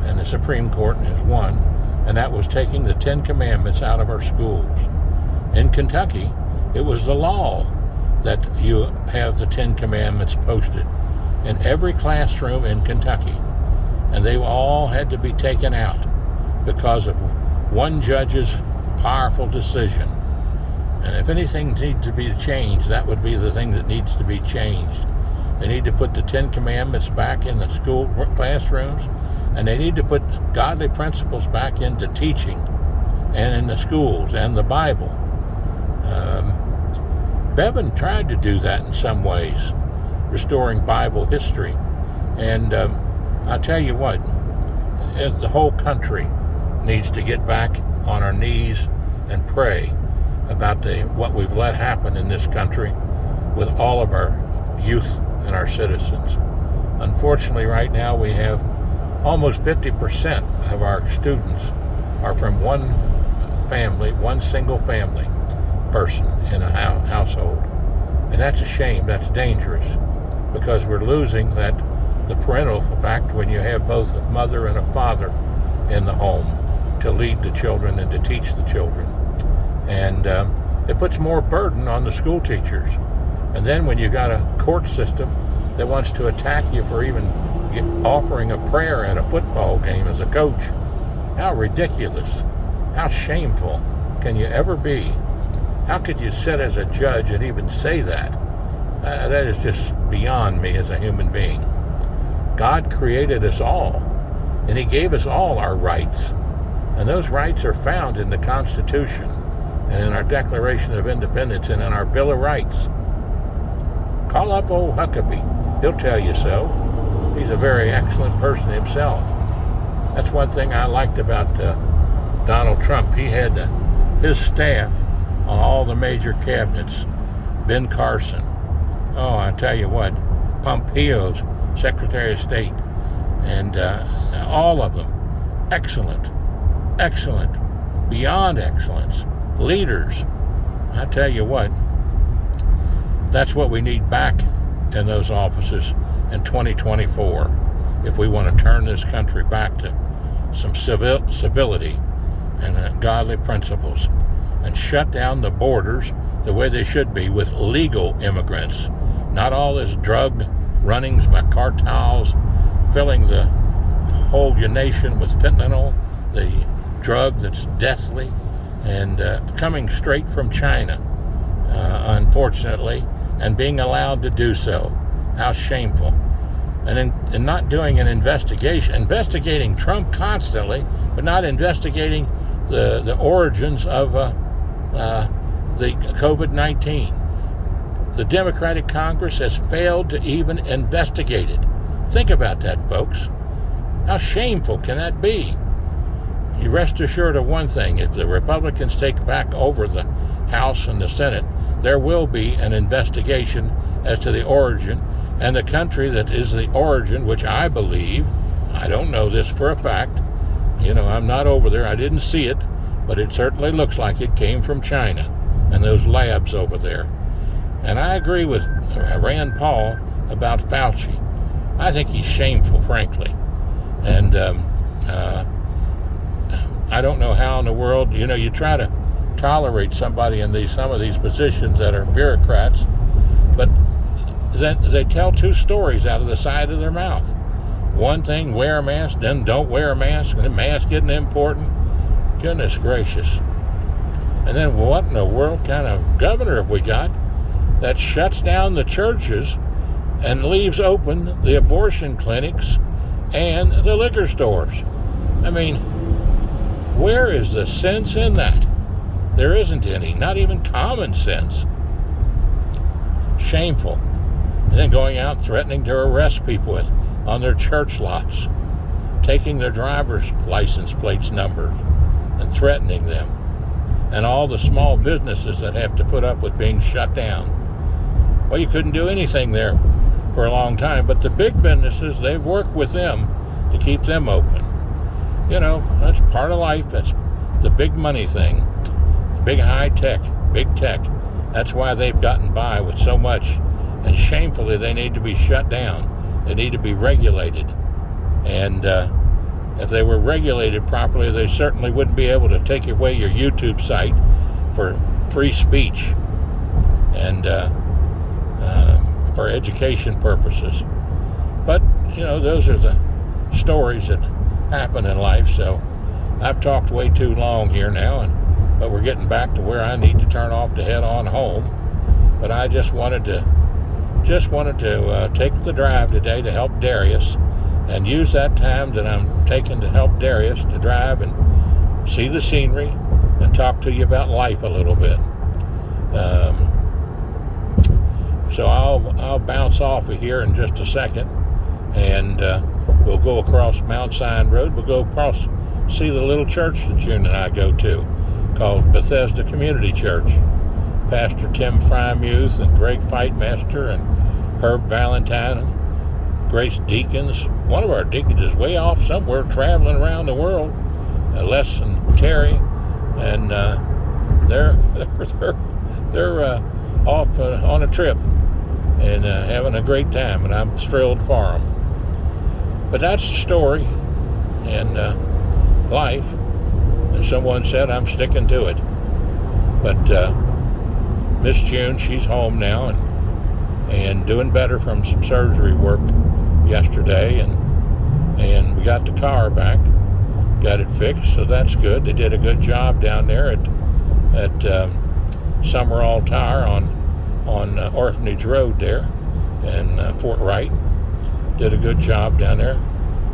and the Supreme Court is one, and that was taking the 10 Commandments out of our schools. In Kentucky, it was the law that you have the 10 Commandments posted in every classroom in Kentucky, and they all had to be taken out because of one judge's powerful decision. And if anything needs to be changed, that would be the thing that needs to be changed. They need to put the 10 Commandments back in the school classrooms, and they need to put godly principles back into teaching and in the schools and the Bible. Bevan tried to do that in some ways, restoring Bible history. And I'll tell you what, the whole country needs to get back on our knees and pray about what we've let happen in this country with all of our youth and our citizens. Unfortunately, right now we have almost 50% of our students are from one family, one single family person in a household. And that's a shame. That's dangerous, because we're losing the parental fact when you have both a mother and a father in the home to lead the children and to teach the children. And it puts more burden on the school teachers. And then when you got a court system that wants to attack you for even offering a prayer at a football game as a coach, how ridiculous, how shameful can you ever be? How could you sit as a judge and even say that? That is just beyond me as a human being. God created us all, and He gave us all our rights. And those rights are found in the Constitution and in our Declaration of Independence and in our Bill of Rights. Call up old Huckabee. He'll tell you so. He's a very excellent person himself. That's one thing I liked about Donald Trump. He had his staff on all the major cabinets. Ben Carson. Oh, I tell you what, Pompeo's Secretary of State, and all of them excellent. excellent, beyond excellence leaders. I tell you what, that's what we need back in those offices in 2024 if we want to turn this country back to some civility and godly principles, and shut down the borders the way they should be with legal immigrants, not all this drug runnings by cartels filling the whole nation with fentanyl, the drug that's deathly, and coming straight from China, unfortunately, and being allowed to do so. How shameful. And not doing an investigation, investigating Trump constantly, but not investigating the origins of the COVID-19. The Democratic Congress has failed to even investigate it. Think about that, folks. How shameful can that be? You rest assured of one thing: if the Republicans take back over the House and the Senate, there will be an investigation as to the origin and the country that is the origin, which I believe, I don't know this for a fact, I'm not over there, I didn't see it, but it certainly looks like it came from China and those labs over there. And I agree with Rand Paul about Fauci. I think he's shameful, frankly. And I don't know how in the world, you try to tolerate somebody in some of these positions that are bureaucrats, but then they tell two stories out of the side of their mouth. One thing, wear a mask, then don't wear a mask, and the mask isn't important. Goodness gracious. And then what in the world kind of governor have we got that shuts down the churches and leaves open the abortion clinics and the liquor stores? I mean, where is the sense in that? There isn't any, not even common sense. Shameful. And then going out threatening to arrest people on their church lots, taking their driver's license plates numbers and threatening them, and all the small businesses that have to put up with being shut down. Well, you couldn't do anything there for a long time, but the big businesses, they've worked with them to keep them open. That's part of life. That's the big money thing, big high tech, big tech. That's why they've gotten by with so much. And shamefully, they need to be shut down. They need to be regulated. And if they were regulated properly, they certainly wouldn't be able to take away your YouTube site for free speech and for education purposes. But, those are the stories that happen in life. So I've talked way too long here now, but we're getting back to where I need to turn off to head on home. But I just wanted to take the drive today to help Darius, and use that time that I'm taking to help Darius to drive and see the scenery and talk to you about life a little bit. So I'll bounce off of here in just a second, and we'll go across Mount Zion Road. We'll go across, see the little church that June and I go to, called Bethesda Community Church. Pastor Tim Frymuth and Greg Fightmaster and Herb Valentine, Grace Deacons. One of our deacons is way off somewhere traveling around the world. Les and Terry, and they're off on a trip and having a great time, and I'm thrilled for them. But that's the story and life. And someone said I'm sticking to it. But Miss June, she's home now and doing better from some surgery work yesterday, and we got the car back, got it fixed, so that's good. They did a good job down there at Summerall Tire on Orphanage Road there in Fort Wright. Did a good job down there.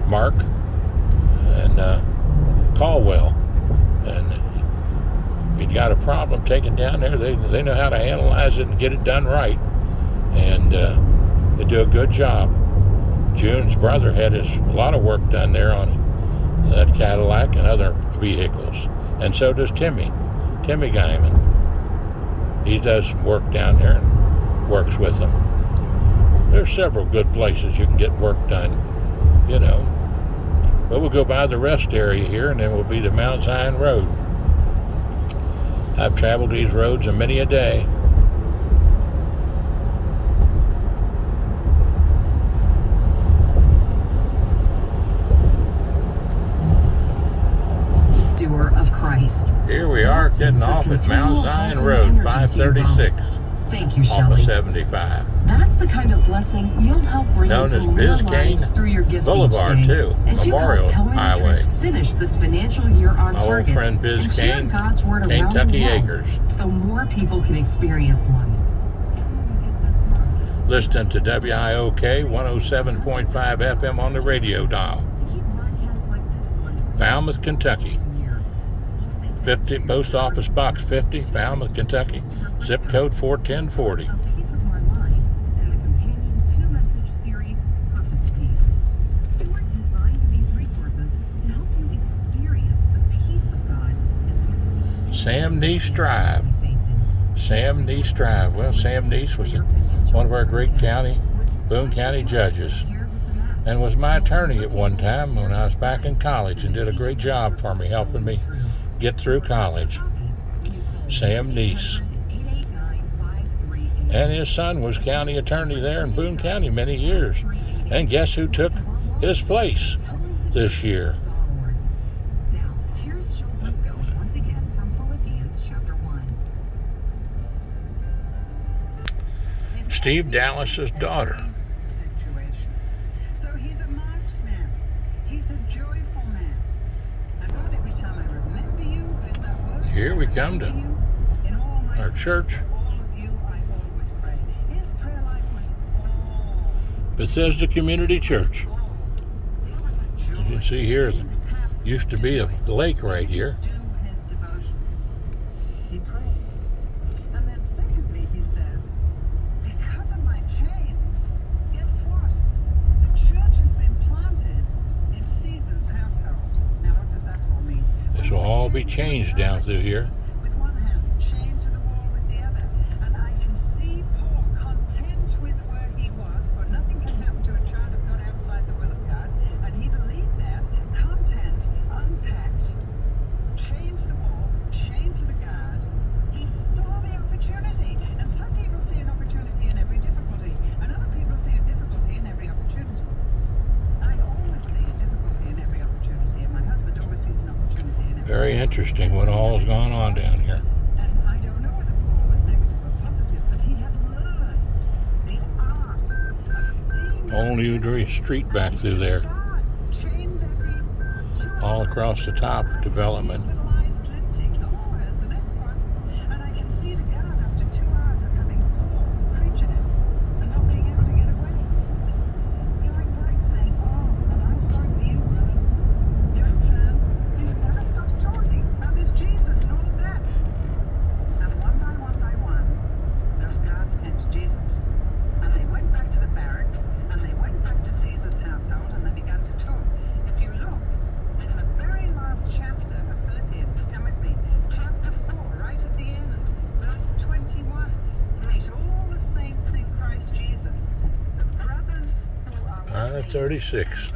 Mark and Caldwell, and if you got a problem, take it down there. They know how to analyze it and get it done right, and they do a good job. June's brother had a lot of work done there on that Cadillac and other vehicles, and so does Timmy Guyman. He does work down there and works with them. There's several good places you can get work done, But we'll go by the rest area here, and then we'll be to Mount Zion Road. I've traveled these roads a many a day. Of Christ. Here we are getting off at Mount Zion Road, 536. Thank you, off Shelley. of 75. That's the kind of blessing you'll help bring Known into as more Biscayne lives through your gift Boulevard, each day. too. As you Memorial help Tell Me the Highway. Truth finish this financial year on My old target friend and share Biscayne, God's word around Kentucky the world Acres. so more people can experience life. Listening to WIOK 107.5 FM on the radio dial. Falmouth, Kentucky. 50 Post Office Box 50, Falmouth, Kentucky. Zip code 41040. Sam Neese Drive. Sam Neese Drive. Well, Sam Neese was one of our great Boone County judges, and was my attorney at one time when I was back in college, and did a great job for me, helping me get through college. Sam Neese. And his son was county attorney there in Boone County many years. And guess who took his place this year? Now, here's Jill Briscoe once again from Philippians chapter 1. Steve Dallas's daughter. So he's a marked man. He's a joyful man. And God, every time I remember you, there's that word. Here we come to In all my our church. For all of you, I always pray. His prayer life was all. Bethesda Community Church. All. It was a joy. You can see here, there used to be a lake right here. Do his devotions. He prayed. And then secondly, he says, because of my chains, guess what? The church has been planted in Caesar's household. Now, what does that all mean? This will all be changed down through here. With one hand chained to the wall with the other. And I can see Paul content with where he was, for nothing can happen to a child of God outside the will of God. And he believed that. Content, unpacked, chained to the wall, chained to the guard. He saw the opportunity. And some people see an opportunity in every difficulty, and other people see a difficulty in every opportunity. I always see a difficulty in every opportunity, and my husband always sees an opportunity in every Very interesting what all is going on down here. And I don't know whether Paul was negative or positive, but he had learned the art of seeing Whole new street back through there. God, chained every All across the top development. with lies glinting. Oh, there's the next one. And I can see the guard after 2 hours of having Paul preaching it and not being able to get away. Going back saying, oh, and I'm sorry for you, brother. Your plan, he never stops talking about this Jesus and all of that. And one by one, those guards came to Jesus. And they went back to the barracks, and they went back to Caesar's household, and they began to talk. If you look in the very last chapter of Philippians, come with me, chapter 4, right at the end, verse 21, greet all the saints in Christ Jesus, the brothers who are 36.